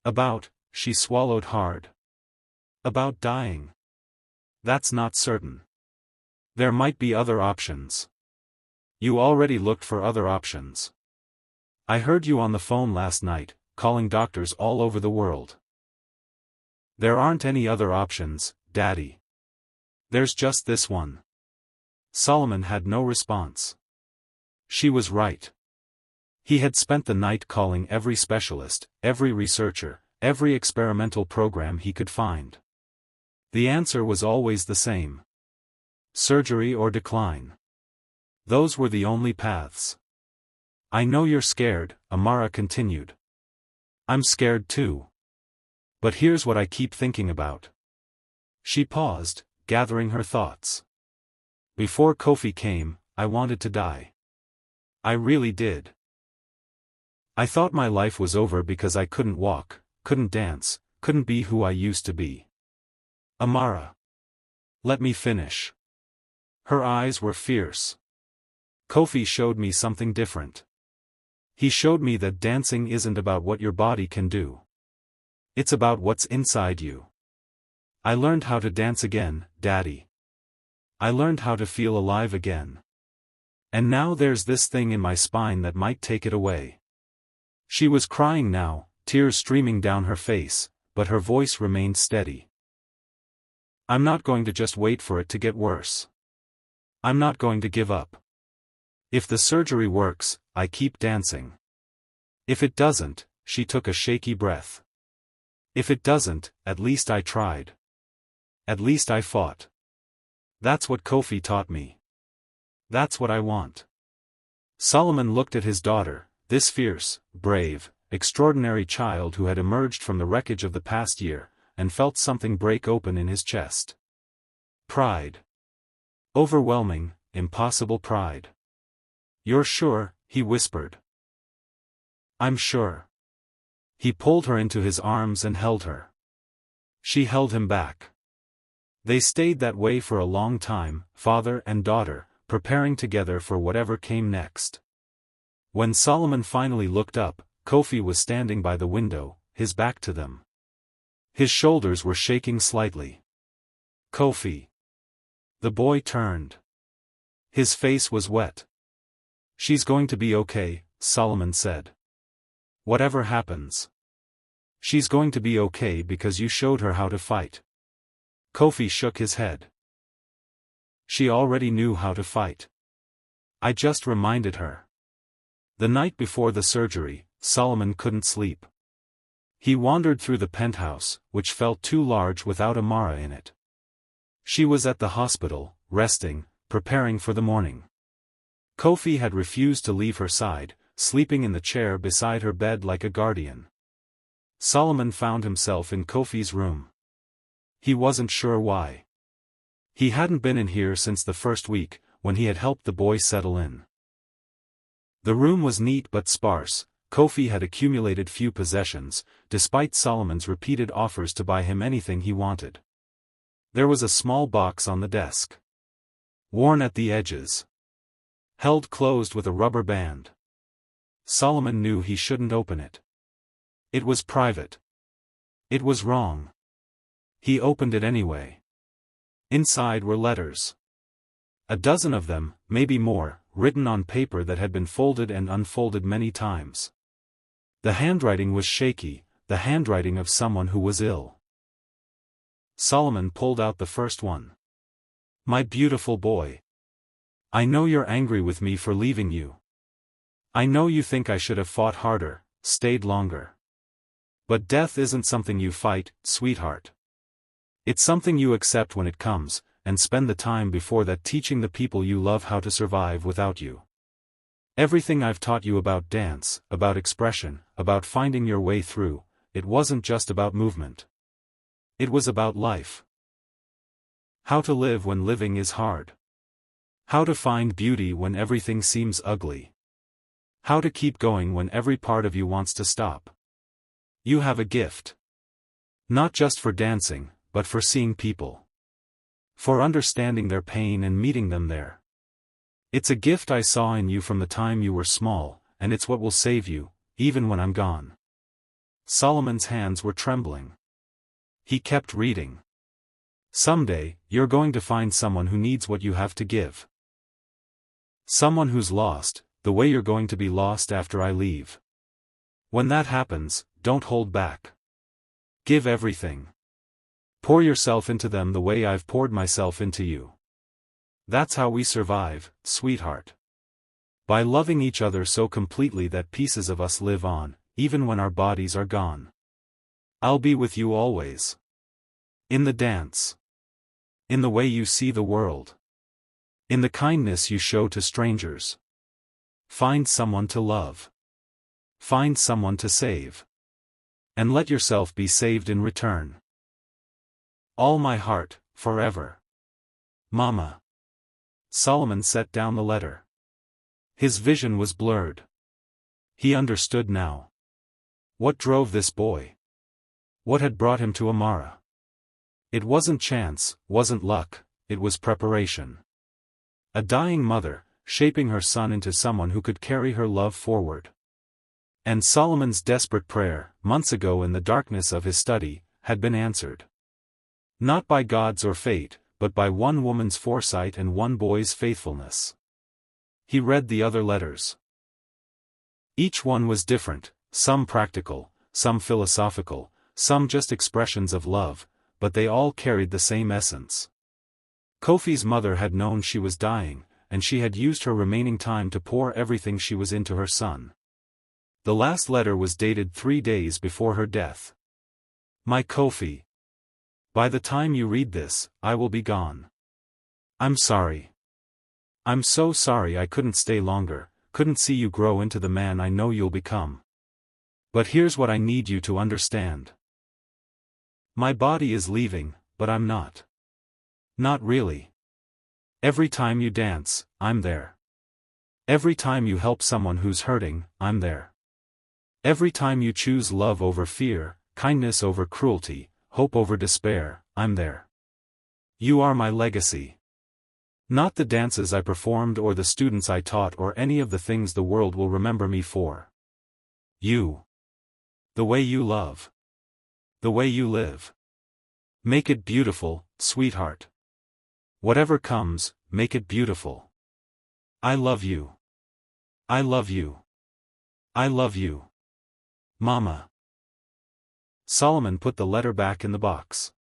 About, she swallowed hard. About dying. That's not certain. There might be other options. You already looked for other options. I heard you on the phone last night, calling doctors all over the world. There aren't any other options, Daddy. There's just this one. Solomon had no response. She was right. He had spent the night calling every specialist, every researcher, every experimental program he could find. The answer was always the same. Surgery or decline. Those were the only paths. I know you're scared, Amara continued. I'm scared too. But here's what I keep thinking about. She paused, gathering her thoughts. Before Kofi came, I wanted to die. I really did. I thought my life was over because I couldn't walk, couldn't dance, couldn't be who I used to be. Amara. Let me finish. Her eyes were fierce. Kofi showed me something different. He showed me that dancing isn't about what your body can do. It's about what's inside you. I learned how to dance again, Daddy. I learned how to feel alive again. And now there's this thing in my spine that might take it away. She was crying now, tears streaming down her face, but her voice remained steady. I'm not going to just wait for it to get worse. I'm not going to give up. If the surgery works, I keep dancing. If it doesn't, she took a shaky breath. If it doesn't, at least I tried. At least I fought. That's what Kofi taught me. That's what I want. Solomon looked at his daughter, this fierce, brave, extraordinary child who had emerged from the wreckage of the past year, and felt something break open in his chest. Pride. Overwhelming, impossible pride. You're sure, he whispered. I'm sure. He pulled her into his arms and held her. She held him back. They stayed that way for a long time, father and daughter, preparing together for whatever came next. When Solomon finally looked up, Kofi was standing by the window, his back to them. His shoulders were shaking slightly. Kofi. The boy turned. His face was wet. She's going to be okay, Solomon said. Whatever happens. She's going to be okay because you showed her how to fight. Kofi shook his head. She already knew how to fight. I just reminded her. The night before the surgery, Solomon couldn't sleep. He wandered through the penthouse, which felt too large without Amara in it. She was at the hospital, resting, preparing for the morning. Kofi had refused to leave her side, sleeping in the chair beside her bed like a guardian. Solomon found himself in Kofi's room. He wasn't sure why. He hadn't been in here since the first week, when he had helped the boy settle in. The room was neat but sparse. Kofi had accumulated few possessions, despite Solomon's repeated offers to buy him anything he wanted. There was a small box on the desk. Worn at the edges. Held closed with a rubber band. Solomon knew he shouldn't open it. It was private. It was wrong. He opened it anyway. Inside were letters. A dozen of them, maybe more, written on paper that had been folded and unfolded many times. The handwriting was shaky, the handwriting of someone who was ill. Solomon pulled out the first one. My beautiful boy. I know you're angry with me for leaving you. I know you think I should have fought harder, stayed longer. But death isn't something you fight, sweetheart. It's something you accept when it comes, and spend the time before that teaching the people you love how to survive without you. Everything I've taught you about dance, about expression, about finding your way through, it wasn't just about movement. It was about life. How to live when living is hard. How to find beauty when everything seems ugly. How to keep going when every part of you wants to stop. You have a gift. Not just for dancing, but for seeing people. For understanding their pain and meeting them there. It's a gift I saw in you from the time you were small, and it's what will save you, even when I'm gone. Solomon's hands were trembling. He kept reading. Someday, you're going to find someone who needs what you have to give. Someone who's lost, the way you're going to be lost after I leave. When that happens, don't hold back. Give everything. Pour yourself into them the way I've poured myself into you. That's how we survive, sweetheart. By loving each other so completely that pieces of us live on, even when our bodies are gone. I'll be with you always. In the dance. In the way you see the world. In the kindness you show to strangers. Find someone to love. Find someone to save. And let yourself be saved in return. All my heart, forever. Mama. Solomon set down the letter. His vision was blurred. He understood now. What drove this boy? What had brought him to Amara? It wasn't chance, wasn't luck, it was preparation. A dying mother, shaping her son into someone who could carry her love forward. And Solomon's desperate prayer, months ago in the darkness of his study, had been answered. Not by God's or fate, but by one woman's foresight and one boy's faithfulness. He read the other letters. Each one was different, some practical, some philosophical, some just expressions of love, but they all carried the same essence. Kofi's mother had known she was dying, and she had used her remaining time to pour everything she was into her son. The last letter was dated 3 days before her death. My Kofi. By the time you read this, I will be gone. I'm sorry. I'm so sorry I couldn't stay longer, couldn't see you grow into the man I know you'll become. But here's what I need you to understand. My body is leaving, but I'm not. Not really. Every time you dance, I'm there. Every time you help someone who's hurting, I'm there. Every time you choose love over fear, kindness over cruelty, hope over despair, I'm there. You are my legacy. Not the dances I performed or the students I taught or any of the things the world will remember me for. You. The way you love. The way you live. Make it beautiful, sweetheart. Whatever comes, make it beautiful. I love you. I love you. I love you. Mama. Solomon put the letter back in the box.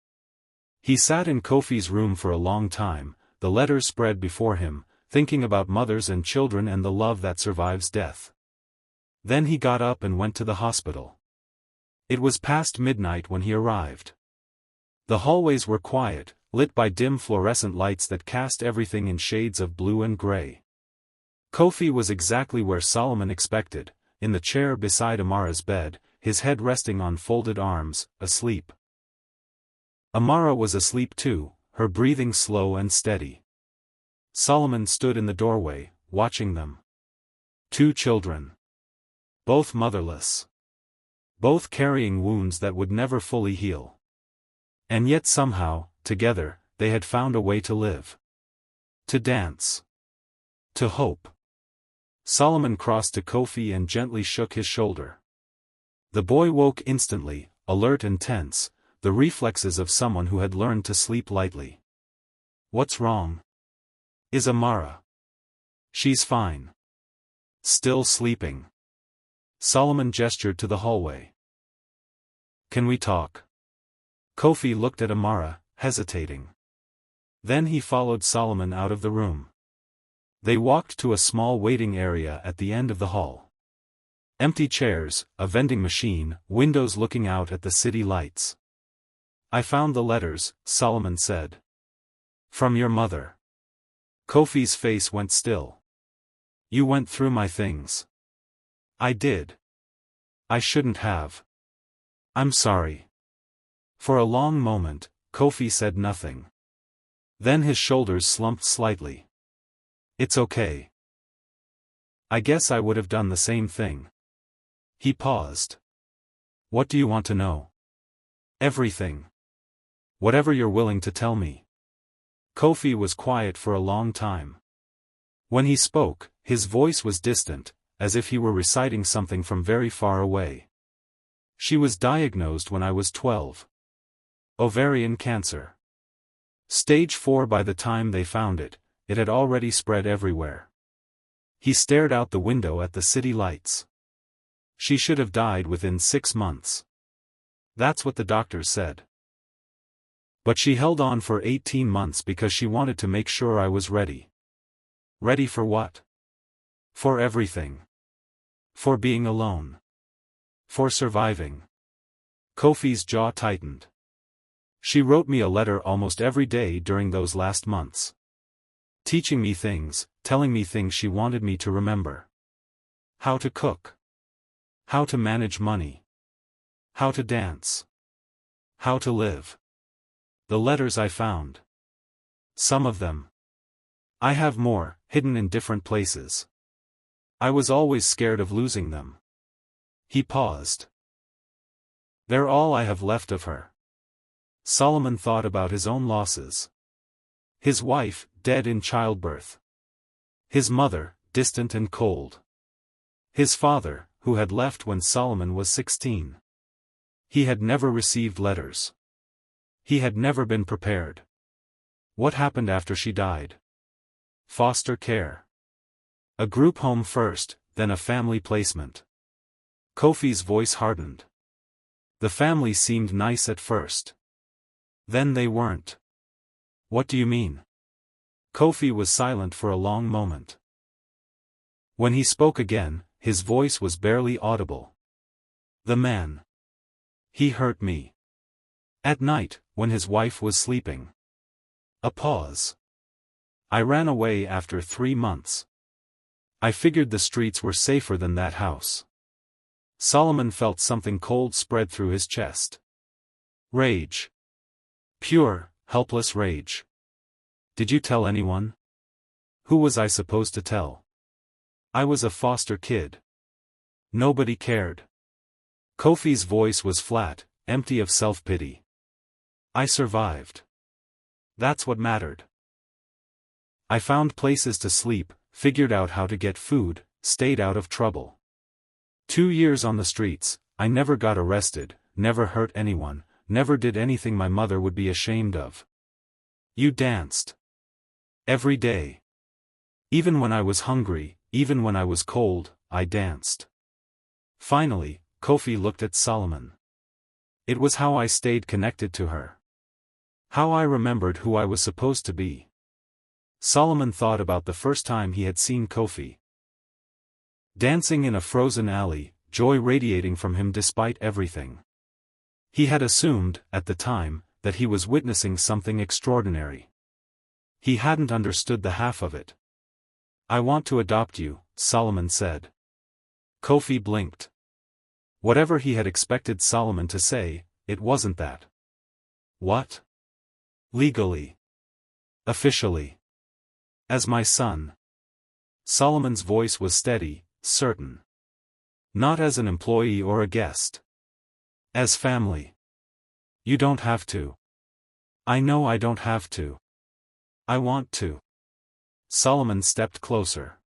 He sat in Kofi's room for a long time, the letters spread before him, thinking about mothers and children and the love that survives death. Then he got up and went to the hospital. It was past midnight when he arrived. The hallways were quiet, lit by dim fluorescent lights that cast everything in shades of blue and gray. Kofi was exactly where Solomon expected, in the chair beside Amara's bed, his head resting on folded arms, asleep. Amara was asleep too, her breathing slow and steady. Solomon stood in the doorway, watching them. 2 children. Both motherless. Both carrying wounds that would never fully heal. And yet somehow, together, they had found a way to live. To dance. To hope. Solomon crossed to Kofi and gently shook his shoulder. The boy woke instantly, alert and tense, the reflexes of someone who had learned to sleep lightly. What's wrong? Is Amara? She's fine. Still sleeping. Solomon gestured to the hallway. Can we talk? Kofi looked at Amara, hesitating. Then he followed Solomon out of the room. They walked to a small waiting area at the end of the hall. Empty chairs, a vending machine, windows looking out at the city lights. I found the letters, Solomon said. From your mother. Kofi's face went still. You went through my things. I did. I shouldn't have. I'm sorry. For a long moment, Kofi said nothing. Then his shoulders slumped slightly. It's okay. I guess I would have done the same thing. He paused. What do you want to know? Everything. Whatever you're willing to tell me. Kofi was quiet for a long time. When he spoke, his voice was distant, as if he were reciting something from very far away. She was diagnosed when I was 12. Ovarian cancer. Stage 4. By the time they found it, it had already spread everywhere. He stared out the window at the city lights. She should have died within 6 months. That's what the doctors said. But she held on for 18 months because she wanted to make sure I was ready. Ready for what? For everything. For being alone. For surviving. Kofi's jaw tightened. She wrote me a letter almost every day during those last months. Teaching me things, telling me things she wanted me to remember. How to cook. How to manage money. How to dance. How to live. The letters I found. Some of them. I have more, hidden in different places. I was always scared of losing them. He paused. They're all I have left of her. Solomon thought about his own losses. His wife, dead in childbirth. His mother, distant and cold. His father, who had left when Solomon was 16. He had never received letters. He had never been prepared. What happened after she died? Foster care. A group home first, then a family placement. Kofi's voice hardened. The family seemed nice at first. Then they weren't. What do you mean? Kofi was silent for a long moment. When he spoke again, his voice was barely audible. The man. He hurt me. At night, when his wife was sleeping. A pause. I ran away after 3 months. I figured the streets were safer than that house. Solomon felt something cold spread through his chest. Rage. Pure, helpless rage. Did you tell anyone? Who was I supposed to tell? I was a foster kid. Nobody cared. Kofi's voice was flat, empty of self-pity. I survived. That's what mattered. I found places to sleep, figured out how to get food, stayed out of trouble. 2 years on the streets, I never got arrested, never hurt anyone, never did anything my mother would be ashamed of. You danced. Every day. Even when I was hungry, even when I was cold, I danced. Finally, Kofi looked at Solomon. It was how I stayed connected to her. How I remembered who I was supposed to be. Solomon thought about the first time he had seen Kofi. Dancing in a frozen alley, joy radiating from him despite everything. He had assumed, at the time, that he was witnessing something extraordinary. He hadn't understood the half of it. I want to adopt you, Solomon said. Kofi blinked. Whatever he had expected Solomon to say, it wasn't that. What? Legally. Officially. As my son. Solomon's voice was steady, certain. Not as an employee or a guest. As family. You don't have to. I know I don't have to. I want to. Solomon stepped closer.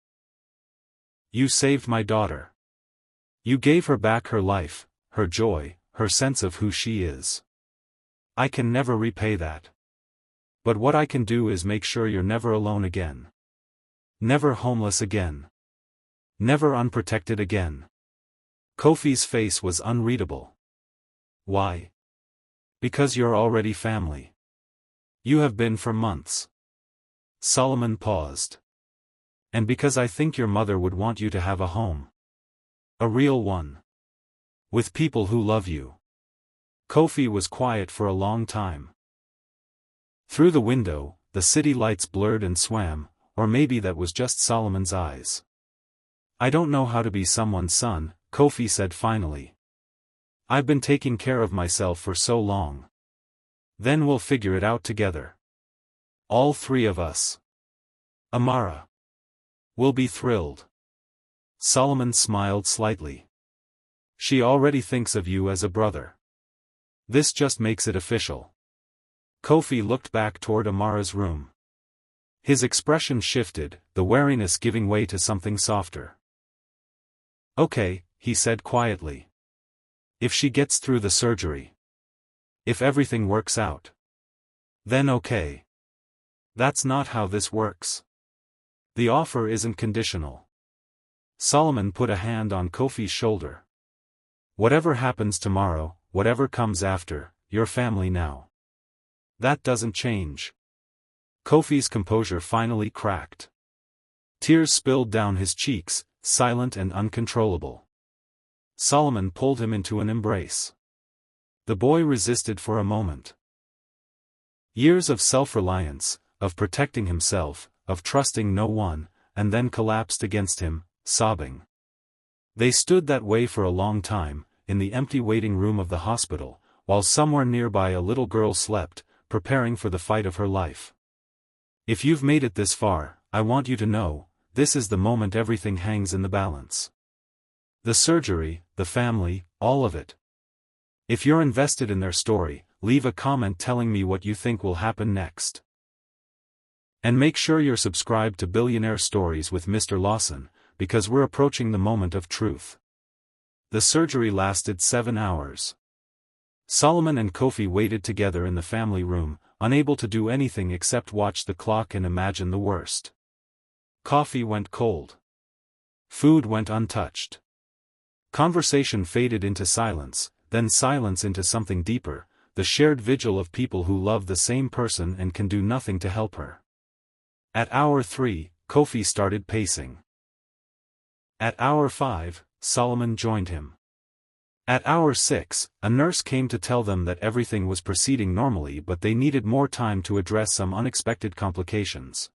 You saved my daughter. You gave her back her life, her joy, her sense of who she is. I can never repay that. But what I can do is make sure you're never alone again. Never homeless again. Never unprotected again. Kofi's face was unreadable. Why? Because you're already family. You have been for months. Solomon paused. And because I think your mother would want you to have a home. A real one. With people who love you. Kofi was quiet for a long time. Through the window, the city lights blurred and swam, or maybe that was just Solomon's eyes. I don't know how to be someone's son, Kofi said finally. I've been taking care of myself for so long. Then we'll figure it out together. All three of us. Amara. We'll be thrilled. Solomon smiled slightly. She already thinks of you as a brother. This just makes it official. Kofi looked back toward Amara's room. His expression shifted, the wariness giving way to something softer. Okay, he said quietly. If she gets through the surgery. If everything works out. Then okay. That's not how this works. The offer isn't conditional. Solomon put a hand on Kofi's shoulder. Whatever happens tomorrow, whatever comes after, you're family now. That doesn't change. Kofi's composure finally cracked. Tears spilled down his cheeks, silent and uncontrollable. Solomon pulled him into an embrace. The boy resisted for a moment. Years of self-reliance, of protecting himself, of trusting no one, and then collapsed against him, sobbing. They stood that way for a long time, in the empty waiting room of the hospital, while somewhere nearby a little girl slept, preparing for the fight of her life. If you've made it this far, I want you to know, this is the moment everything hangs in the balance. The surgery, the family, all of it. If you're invested in their story, leave a comment telling me what you think will happen next. And make sure you're subscribed to Billionaire Stories with Mr. Lawson, because we're approaching the moment of truth. The surgery lasted 7 hours. Solomon and Kofi waited together in the family room, unable to do anything except watch the clock and imagine the worst. Coffee went cold. Food went untouched. Conversation faded into silence, then silence into something deeper, the shared vigil of people who love the same person and can do nothing to help her. At hour 3, Kofi started pacing. At hour 5, Solomon joined him. At hour 6, a nurse came to tell them that everything was proceeding normally but they needed more time to address some unexpected complications.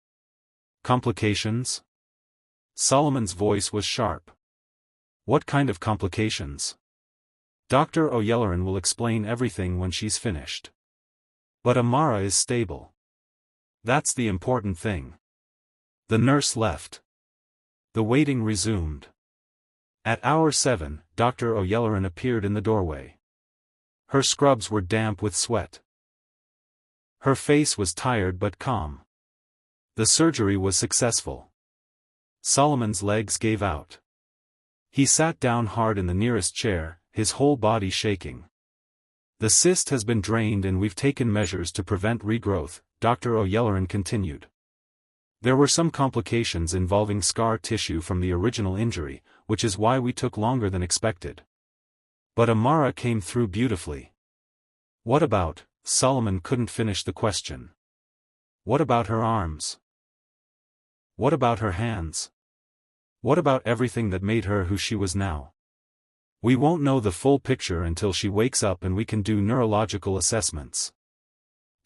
Complications? Solomon's voice was sharp. What kind of complications? Dr. O'Yelleran will explain everything when she's finished. But Amara is stable. That's the important thing. The nurse left. The waiting resumed. At hour 7, Dr. O'Yelleran appeared in the doorway. Her scrubs were damp with sweat. Her face was tired but calm. The surgery was successful. Solomon's legs gave out. He sat down hard in the nearest chair, his whole body shaking. The cyst has been drained and we've taken measures to prevent regrowth, Dr. O'Yelleran continued. There were some complications involving scar tissue from the original injury, which is why we took longer than expected. But Amara came through beautifully. What about, Solomon couldn't finish the question. What about her arms? What about her hands? What about everything that made her who she was now? We won't know the full picture until she wakes up and we can do neurological assessments.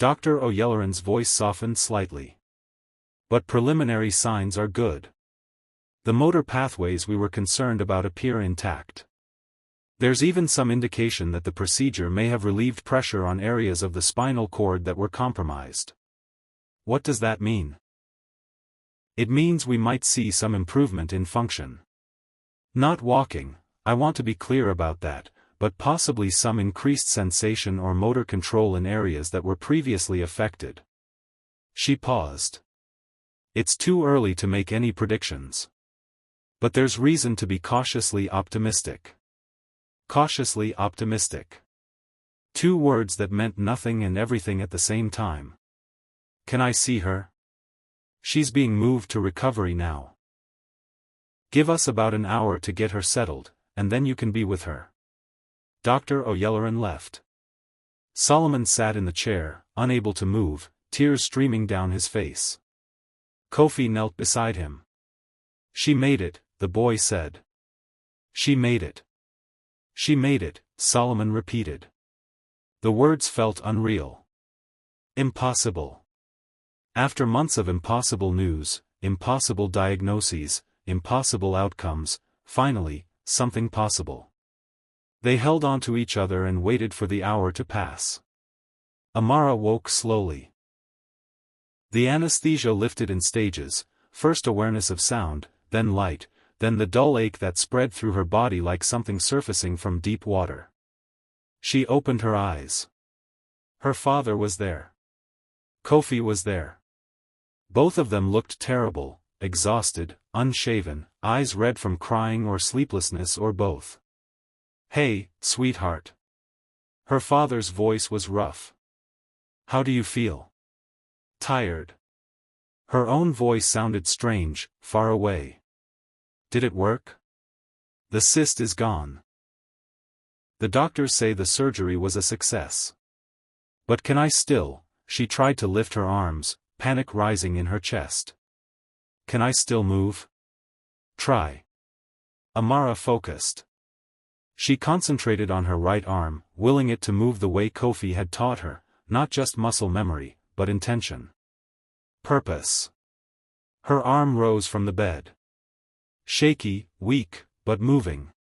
Dr. O'Yelleran's voice softened slightly. But preliminary signs are good. The motor pathways we were concerned about appear intact. There's even some indication that the procedure may have relieved pressure on areas of the spinal cord that were compromised. What does that mean? It means we might see some improvement in function. Not walking, I want to be clear about that, but possibly some increased sensation or motor control in areas that were previously affected. She paused. It's too early to make any predictions. But there's reason to be cautiously optimistic. Cautiously optimistic. Two words that meant nothing and everything at the same time. Can I see her? She's being moved to recovery now. Give us about an hour to get her settled, and then you can be with her. Dr. O'Yelleran left. Solomon sat in the chair, unable to move, tears streaming down his face. Kofi knelt beside him. She made it, the boy said. She made it. She made it, Solomon repeated. The words felt unreal. Impossible. After months of impossible news, impossible diagnoses, impossible outcomes, finally, something possible. They held on to each other and waited for the hour to pass. Amara woke slowly. The anesthesia lifted in stages, first awareness of sound, then light, then the dull ache that spread through her body like something surfacing from deep water. She opened her eyes. Her father was there. Kofi was there. Both of them looked terrible, exhausted, unshaven, eyes red from crying or sleeplessness or both. Hey, sweetheart. Her father's voice was rough. How do you feel? Tired. Her own voice sounded strange, far away. Did it work? The cyst is gone. The doctors say the surgery was a success. But can I still? She tried to lift her arms, panic rising in her chest. Can I still move? Try. Amara focused. She concentrated on her right arm, willing it to move the way Kofi had taught her, not just muscle memory, but intention. Purpose. Her arm rose from the bed. Shaky, weak, but moving.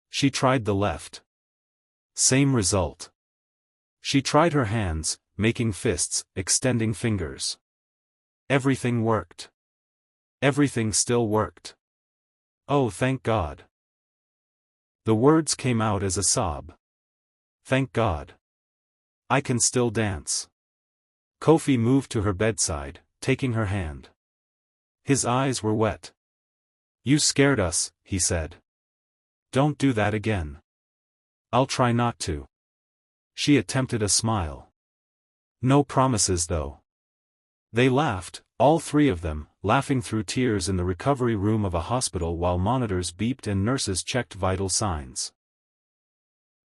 She tried the left. Same result. She tried her hands, making fists, extending fingers. Everything worked. Everything still worked. Oh, thank God. The words came out as a sob. Thank God. I can still dance. Kofi moved to her bedside, taking her hand. His eyes were wet. You scared us, he said. Don't do that again. I'll try not to. She attempted a smile. No promises though. They laughed, all three of them, laughing through tears in the recovery room of a hospital while monitors beeped and nurses checked vital signs.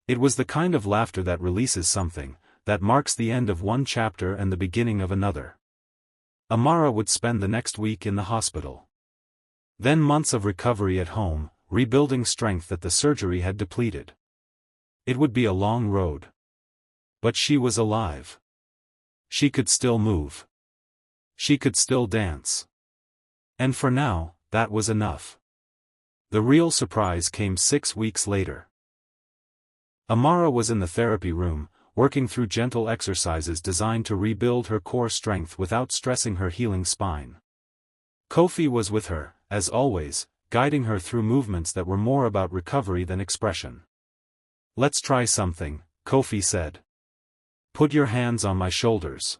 It was the kind of laughter that releases something, that marks the end of one chapter and the beginning of another. Amara would spend the next week in the hospital. Then months of recovery at home, rebuilding strength that the surgery had depleted. It would be a long road. But she was alive. She could still move. She could still dance. And for now, that was enough. The real surprise came 6 weeks later. Amara was in the therapy room, working through gentle exercises designed to rebuild her core strength without stressing her healing spine. Kofi was with her, as always, guiding her through movements that were more about recovery than expression. "Let's try something," Kofi said. "Put your hands on my shoulders."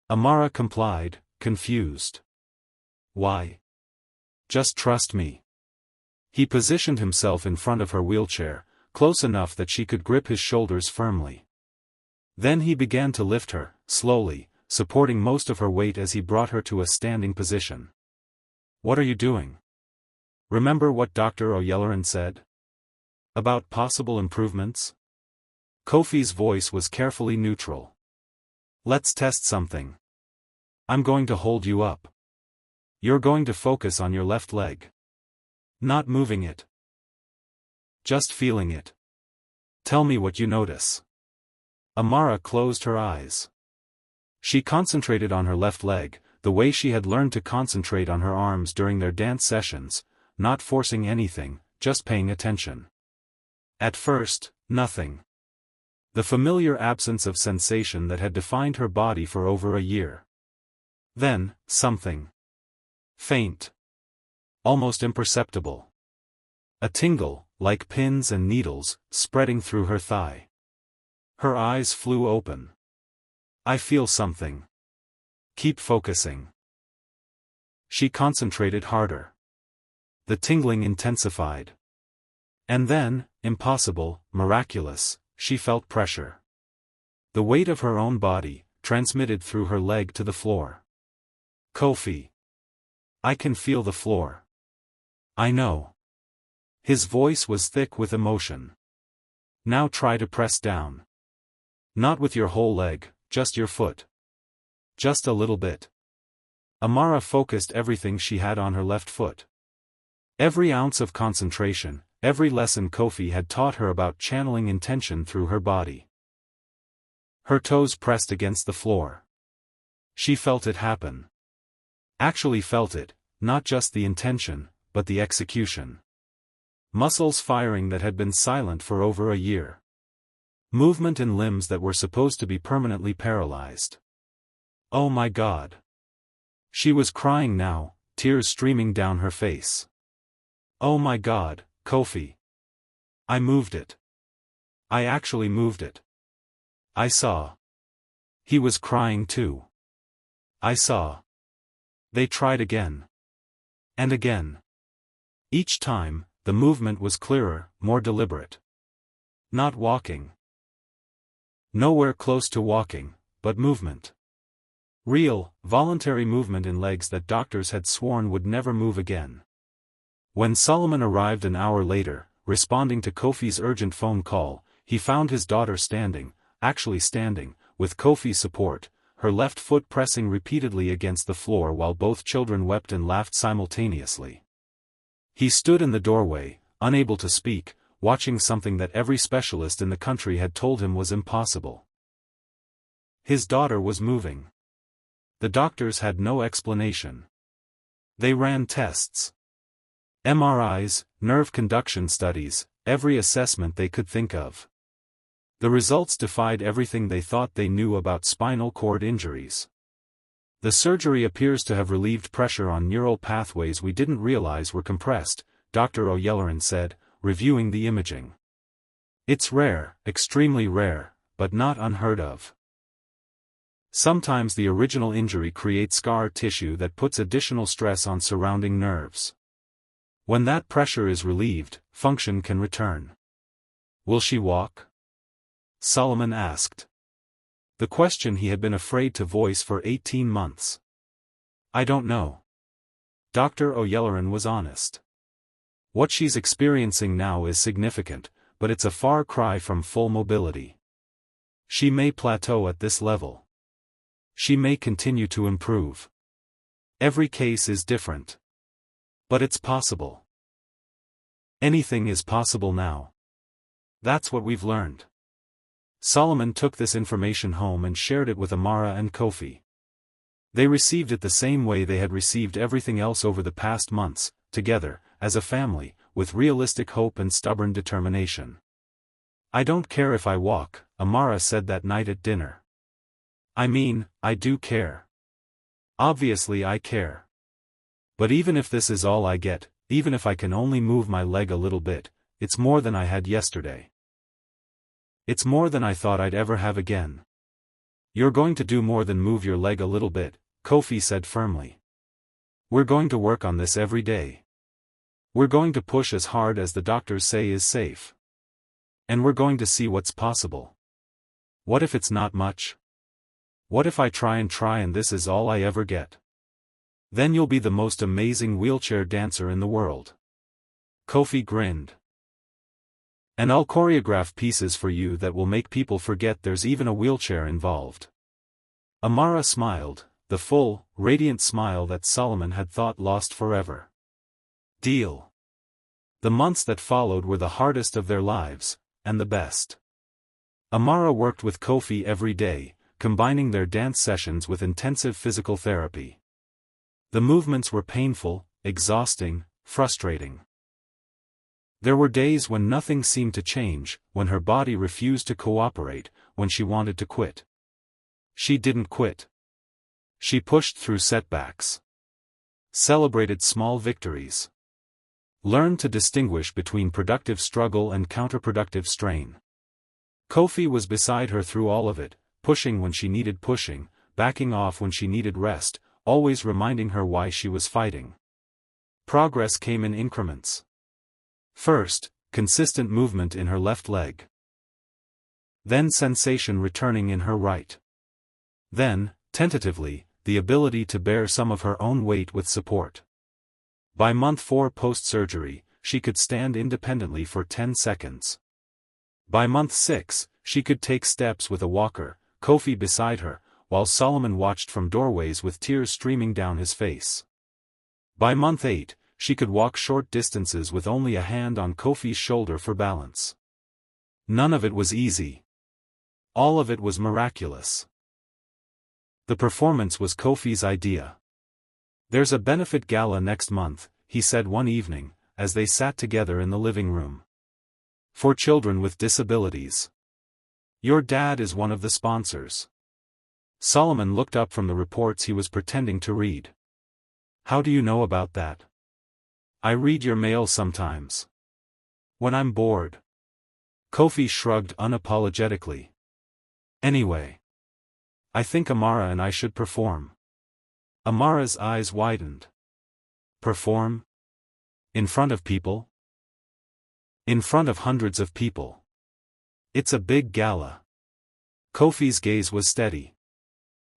Amara complied, confused. "Why?" "Just trust me." He positioned himself in front of her wheelchair, close enough that she could grip his shoulders firmly. Then he began to lift her, slowly, supporting most of her weight as he brought her to a standing position. "What are you doing? Remember what Dr. O'Yelleran said? About possible improvements?" Kofi's voice was carefully neutral. "Let's test something. I'm going to hold you up. You're going to focus on your left leg. Not moving it. Just feeling it. Tell me what you notice." Amara closed her eyes. She concentrated on her left leg, the way she had learned to concentrate on her arms during their dance sessions, not forcing anything, just paying attention. At first, nothing. The familiar absence of sensation that had defined her body for over a year. Then, something. Faint. Almost imperceptible. A tingle, like pins and needles, spreading through her thigh. Her eyes flew open. "I feel something. Keep focusing." She concentrated harder. The tingling intensified. And then, impossible, miraculous, she felt pressure. The weight of her own body, transmitted through her leg to the floor. "Kofi. I can feel the floor. I know." His voice was thick with emotion. "Now try to press down. Not with your whole leg, just your foot. Just a little bit." Amara focused everything she had on her left foot. Every ounce of concentration, every lesson Kofi had taught her about channeling intention through her body. Her toes pressed against the floor. She felt it happen. Actually felt it, not just the intention, but the execution. Muscles firing that had been silent for over a year. Movement in limbs that were supposed to be permanently paralyzed. Oh my God. She was crying now, tears streaming down her face. "Oh my God, Kofi. I moved it. I actually moved it. I saw." He was crying too. "I saw." They tried again. And again. Each time, the movement was clearer, more deliberate. Not walking. Nowhere close to walking, but movement. Real, voluntary movement in legs that doctors had sworn would never move again. When Solomon arrived an hour later, responding to Kofi's urgent phone call, he found his daughter standing, actually standing, with Kofi's support, her left foot pressing repeatedly against the floor while both children wept and laughed simultaneously. He stood in the doorway, unable to speak, watching something that every specialist in the country had told him was impossible. His daughter was moving. The doctors had no explanation. They ran tests. MRIs, nerve conduction studies, every assessment they could think of. The results defied everything they thought they knew about spinal cord injuries. "The surgery appears to have relieved pressure on neural pathways we didn't realize were compressed," Dr. O'Yelleran said, reviewing the imaging. "It's rare, extremely rare, but not unheard of. Sometimes the original injury creates scar tissue that puts additional stress on surrounding nerves. When that pressure is relieved, function can return." "Will she walk?" Solomon asked. The question he had been afraid to voice for 18 months. "I don't know." Dr. O'Yelleran was honest. "What she's experiencing now is significant, but it's a far cry from full mobility. She may plateau at this level. She may continue to improve. Every case is different. But it's possible. Anything is possible now. That's what we've learned." Solomon took this information home and shared it with Amara and Kofi. They received it the same way they had received everything else over the past months, together, as a family, with realistic hope and stubborn determination. "I don't care if I walk," Amara said that night at dinner. "I mean, I do care. Obviously I care. But even if this is all I get, even if I can only move my leg a little bit, it's more than I had yesterday. It's more than I thought I'd ever have again. You're going to do more than move your leg a little bit, Kofi said firmly. We're going to work on this every day. We're going to push as hard as the doctors say is safe. And we're going to see what's possible. What if it's not much? What if I try and this is all I ever get? Then you'll be the most amazing wheelchair dancer in the world. Kofi grinned. And I'll choreograph pieces for you that will make people forget there's even a wheelchair involved. Amara smiled, the full, radiant smile that Solomon had thought lost forever. Deal. The months that followed were the hardest of their lives, and the best. Amara worked with Kofi every day, combining their dance sessions with intensive physical therapy. The movements were painful, exhausting, frustrating. There were days when nothing seemed to change, when her body refused to cooperate, when she wanted to quit. She didn't quit. She pushed through setbacks. Celebrated small victories. Learned to distinguish between productive struggle and counterproductive strain. Kofi was beside her through all of it, pushing when she needed pushing, backing off when she needed rest, always reminding her why she was fighting. Progress came in increments. First, consistent movement in her left leg. Then sensation returning in her right. Then, tentatively, the ability to bear some of her own weight with support. By month 4 post-surgery, she could stand independently for 10 seconds. By month 6, she could take steps with a walker, Kofi beside her, while Solomon watched from doorways with tears streaming down his face. By month 8, she could walk short distances with only a hand on Kofi's shoulder for balance. None of it was easy. All of it was miraculous. The performance was Kofi's idea. There's a benefit gala next month, he said one evening, as they sat together in the living room. For children with disabilities. Your dad is one of the sponsors. Solomon looked up from the reports he was pretending to read. How do you know about that? I read your mail sometimes. When I'm bored. Kofi shrugged unapologetically. Anyway. I think Amara and I should perform. Amara's eyes widened. Perform? In front of people? In front of hundreds of people. It's a big gala. Kofi's gaze was steady.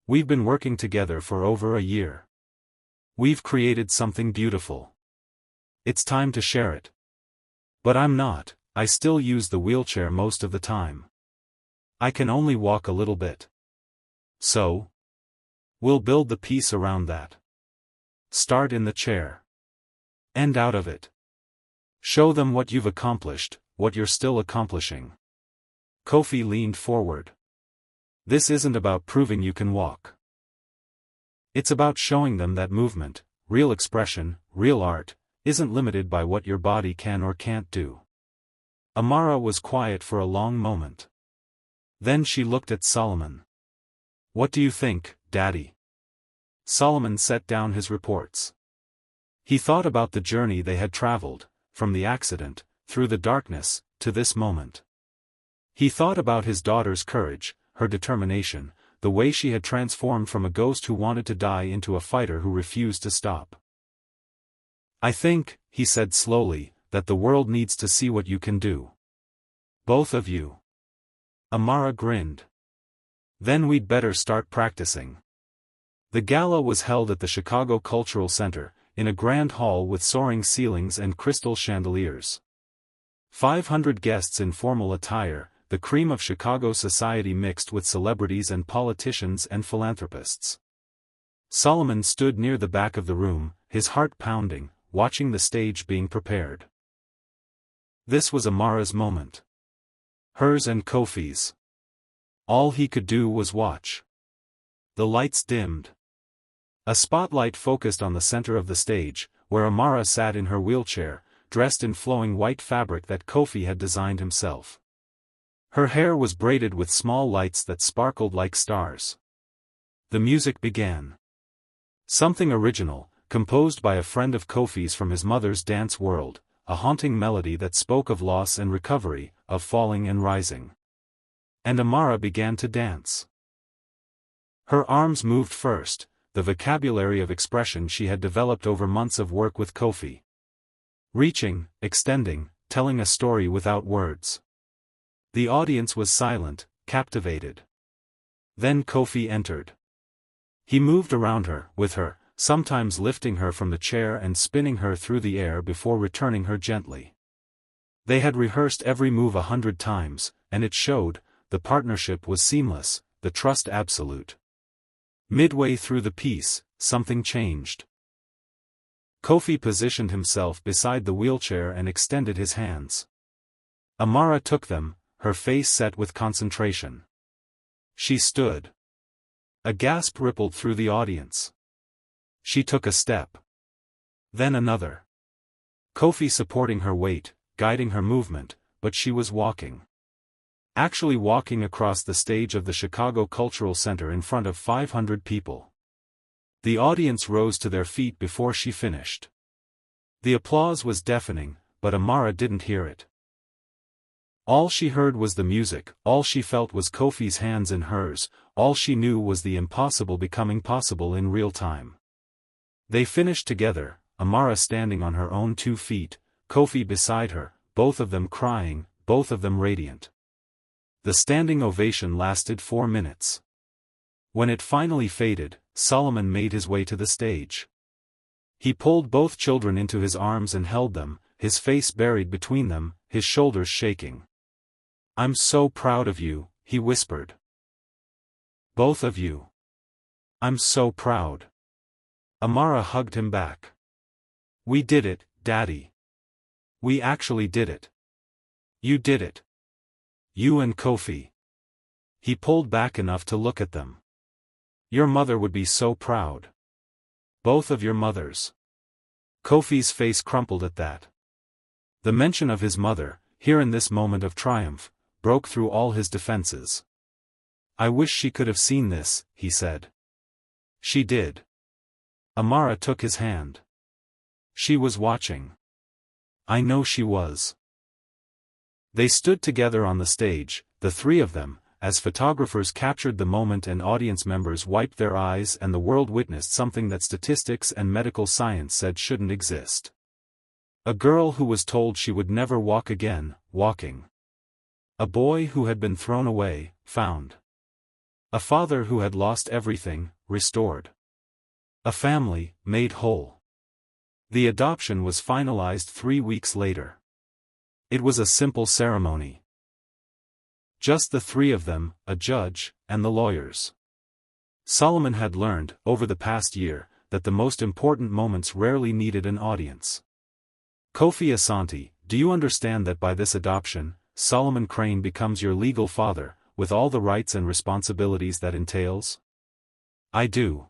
We've been working together for over a year. We've created something beautiful. It's time to share it. But I'm not, I still use the wheelchair most of the time. I can only walk a little bit. So? We'll build the piece around that. Start in the chair. End out of it. Show them what you've accomplished, what you're still accomplishing. Kofi leaned forward. This isn't about proving you can walk. It's about showing them that movement, real expression, real art, isn't limited by what your body can or can't do. Amara was quiet for a long moment. Then she looked at Solomon. What do you think, Daddy? Solomon set down his reports. He thought about the journey they had traveled, from the accident, through the darkness, to this moment. He thought about his daughter's courage, her determination, the way she had transformed from a ghost who wanted to die into a fighter who refused to stop. I think, he said slowly, that the world needs to see what you can do. Both of you. Amara grinned. Then we'd better start practicing. The gala was held at the Chicago Cultural Center, in a grand hall with soaring ceilings and crystal chandeliers. 500 guests in formal attire, the cream of Chicago society mixed with celebrities and politicians and philanthropists. Solomon stood near the back of the room, his heart pounding, watching the stage being prepared. This was Amara's moment. Hers and Kofi's. All he could do was watch. The lights dimmed. A spotlight focused on the center of the stage, where Amara sat in her wheelchair, dressed in flowing white fabric that Kofi had designed himself. Her hair was braided with small lights that sparkled like stars. The music began. Something original, composed by a friend of Kofi's from his mother's dance world, a haunting melody that spoke of loss and recovery, of falling and rising. And Amara began to dance. Her arms moved first, the vocabulary of expression she had developed over months of work with Kofi. Reaching, extending, telling a story without words. The audience was silent, captivated. Then Kofi entered. He moved around her, with her, sometimes lifting her from the chair and spinning her through the air before returning her gently. They had rehearsed every move 100 times, and it showed. The partnership was seamless, the trust absolute. Midway through the piece, something changed. Kofi positioned himself beside the wheelchair and extended his hands. Amara took them, her face set with concentration. She stood. A gasp rippled through the audience. She took a step. Then another. Kofi supporting her weight, guiding her movement, but she was walking. Actually walking across the stage of the Chicago Cultural Center in front of 500 people. The audience rose to their feet before she finished. The applause was deafening, but Amara didn't hear it. All she heard was the music, all she felt was Kofi's hands in hers, all she knew was the impossible becoming possible in real time. They finished together, Amara standing on her own 2 feet, Kofi beside her, both of them crying, both of them radiant. The standing ovation lasted 4 minutes. When it finally faded, Solomon made his way to the stage. He pulled both children into his arms and held them, his face buried between them, his shoulders shaking. "I'm so proud of you," he whispered. "Both of you. I'm so proud." Amara hugged him back. "We did it, Daddy. We actually did it. You did it. You and Kofi." He pulled back enough to look at them. "Your mother would be so proud. Both of your mothers." Kofi's face crumpled at that. The mention of his mother, here in this moment of triumph, broke through all his defenses. "I wish she could have seen this," he said. "She did." Amara took his hand. "She was watching. I know she was." They stood together on the stage, the 3 of them, as photographers captured the moment and audience members wiped their eyes and the world witnessed something that statistics and medical science said shouldn't exist. A girl who was told she would never walk again, walking. A boy who had been thrown away, found. A father who had lost everything, restored. A family, made whole. The adoption was finalized 3 weeks later. It was a simple ceremony. Just the 3 of them, a judge, and the lawyers. Solomon had learned, over the past year, that the most important moments rarely needed an audience. "Kofi Asante, do you understand that by this adoption, Solomon Crane becomes your legal father, with all the rights and responsibilities that entails?" "I do."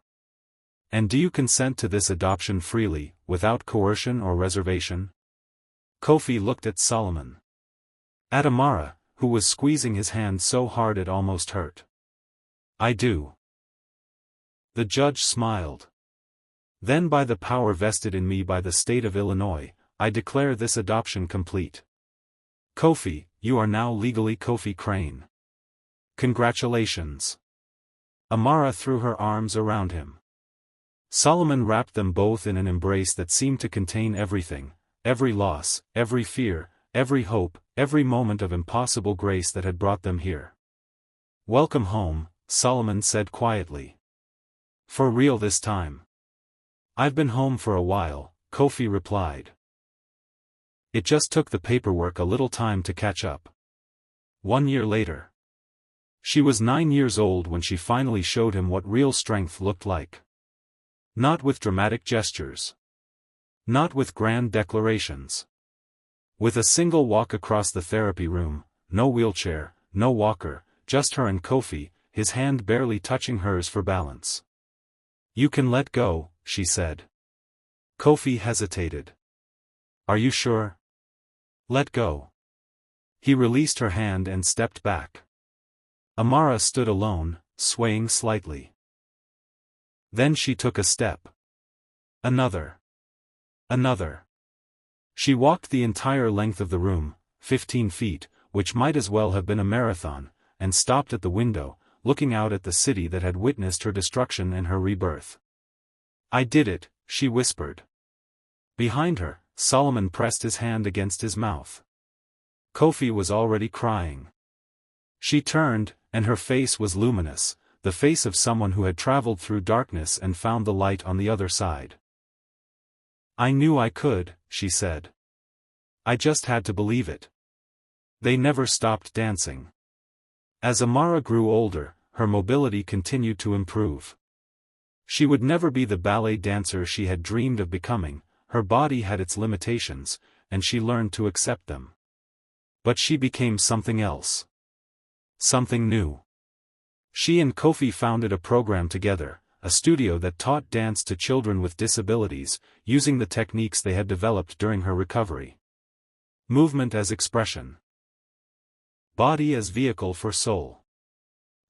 "And do you consent to this adoption freely, without coercion or reservation?" Kofi looked at Solomon. At Amara, who was squeezing his hand so hard it almost hurt. "I do." The judge smiled. "Then by the power vested in me by the state of Illinois, I declare this adoption complete. Kofi, you are now legally Kofi Crane. Congratulations." Amara threw her arms around him. Solomon wrapped them both in an embrace that seemed to contain everything, every loss, every fear, every hope, every moment of impossible grace that had brought them here. "Welcome home," Solomon said quietly. "For real this time." "I've been home for a while," Kofi replied. It just took the paperwork a little time to catch up. 1 year later. She was 9 years old when she finally showed him what real strength looked like. Not with dramatic gestures. Not with grand declarations. With a single walk across the therapy room, no wheelchair, no walker, just her and Kofi, his hand barely touching hers for balance. "You can let go," she said. Kofi hesitated. "Are you sure?" "Let go." He released her hand and stepped back. Amara stood alone, swaying slightly. Then she took a step. Another. Another. She walked the entire length of the room, 15 feet, which might as well have been a marathon, and stopped at the window, looking out at the city that had witnessed her destruction and her rebirth. "I did it," she whispered. Behind her, Solomon pressed his hand against his mouth. Kofi was already crying. She turned, and her face was luminous, the face of someone who had traveled through darkness and found the light on the other side. "I knew I could," she said. "I just had to believe it." They never stopped dancing. As Amara grew older, her mobility continued to improve. She would never be the ballet dancer she had dreamed of becoming, her body had its limitations, and she learned to accept them. But she became something else. Something new. She and Kofi founded a program together, a studio that taught dance to children with disabilities, using the techniques they had developed during her recovery. Movement as expression. Body as vehicle for soul.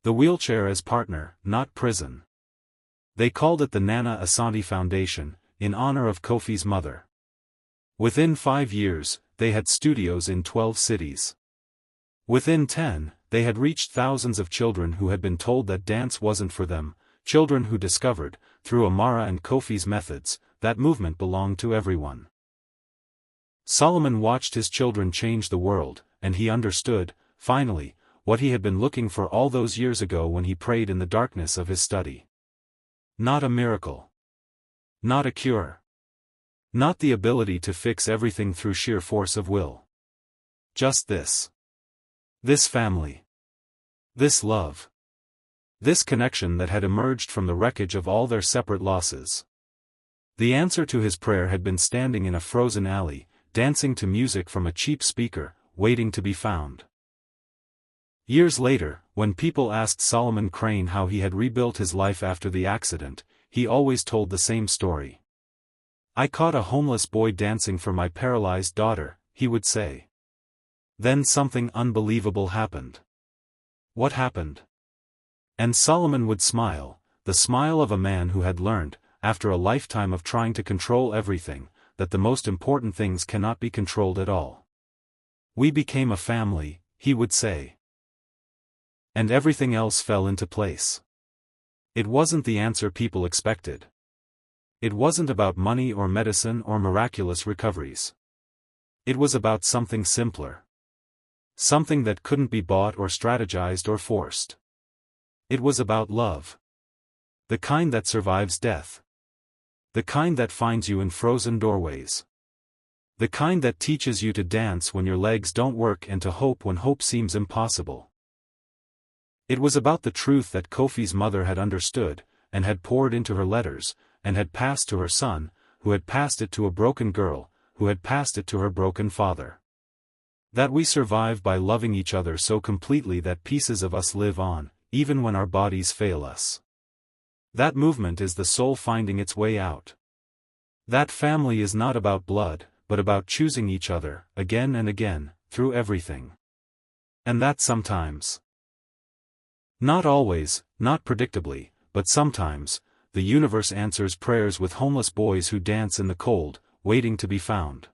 The wheelchair as partner, not prison. They called it the Nana Asante Foundation, in honor of Kofi's mother. Within 5 years, they had studios in 12 cities. Within 10, they had reached thousands of children who had been told that dance wasn't for them, children who discovered, through Amara and Kofi's methods, that movement belonged to everyone. Solomon watched his children change the world, and he understood, finally, what he had been looking for all those years ago when he prayed in the darkness of his study. Not a miracle. Not a cure. Not the ability to fix everything through sheer force of will. Just this. This family. This love. This connection that had emerged from the wreckage of all their separate losses. The answer to his prayer had been standing in a frozen alley, dancing to music from a cheap speaker, waiting to be found. Years later, when people asked Solomon Crane how he had rebuilt his life after the accident, he always told the same story. "I caught a homeless boy dancing for my paralyzed daughter," he would say. "Then something unbelievable happened." "What happened?" And Solomon would smile, the smile of a man who had learned, after a lifetime of trying to control everything, that the most important things cannot be controlled at all. "We became a family," he would say. And everything else fell into place. It wasn't the answer people expected. It wasn't about money or medicine or miraculous recoveries. It was about something simpler. Something that couldn't be bought or strategized or forced. It was about love. The kind that survives death. The kind that finds you in frozen doorways. The kind that teaches you to dance when your legs don't work and to hope when hope seems impossible. It was about the truth that Kofi's mother had understood, and had poured into her letters, and had passed to her son, who had passed it to a broken girl, who had passed it to her broken father. That we survive by loving each other so completely that pieces of us live on, even when our bodies fail us. That movement is the soul finding its way out. That family is not about blood, but about choosing each other, again and again, through everything. And that sometimes, not always, not predictably, but sometimes, the universe answers prayers with homeless boys who dance in the cold, waiting to be found.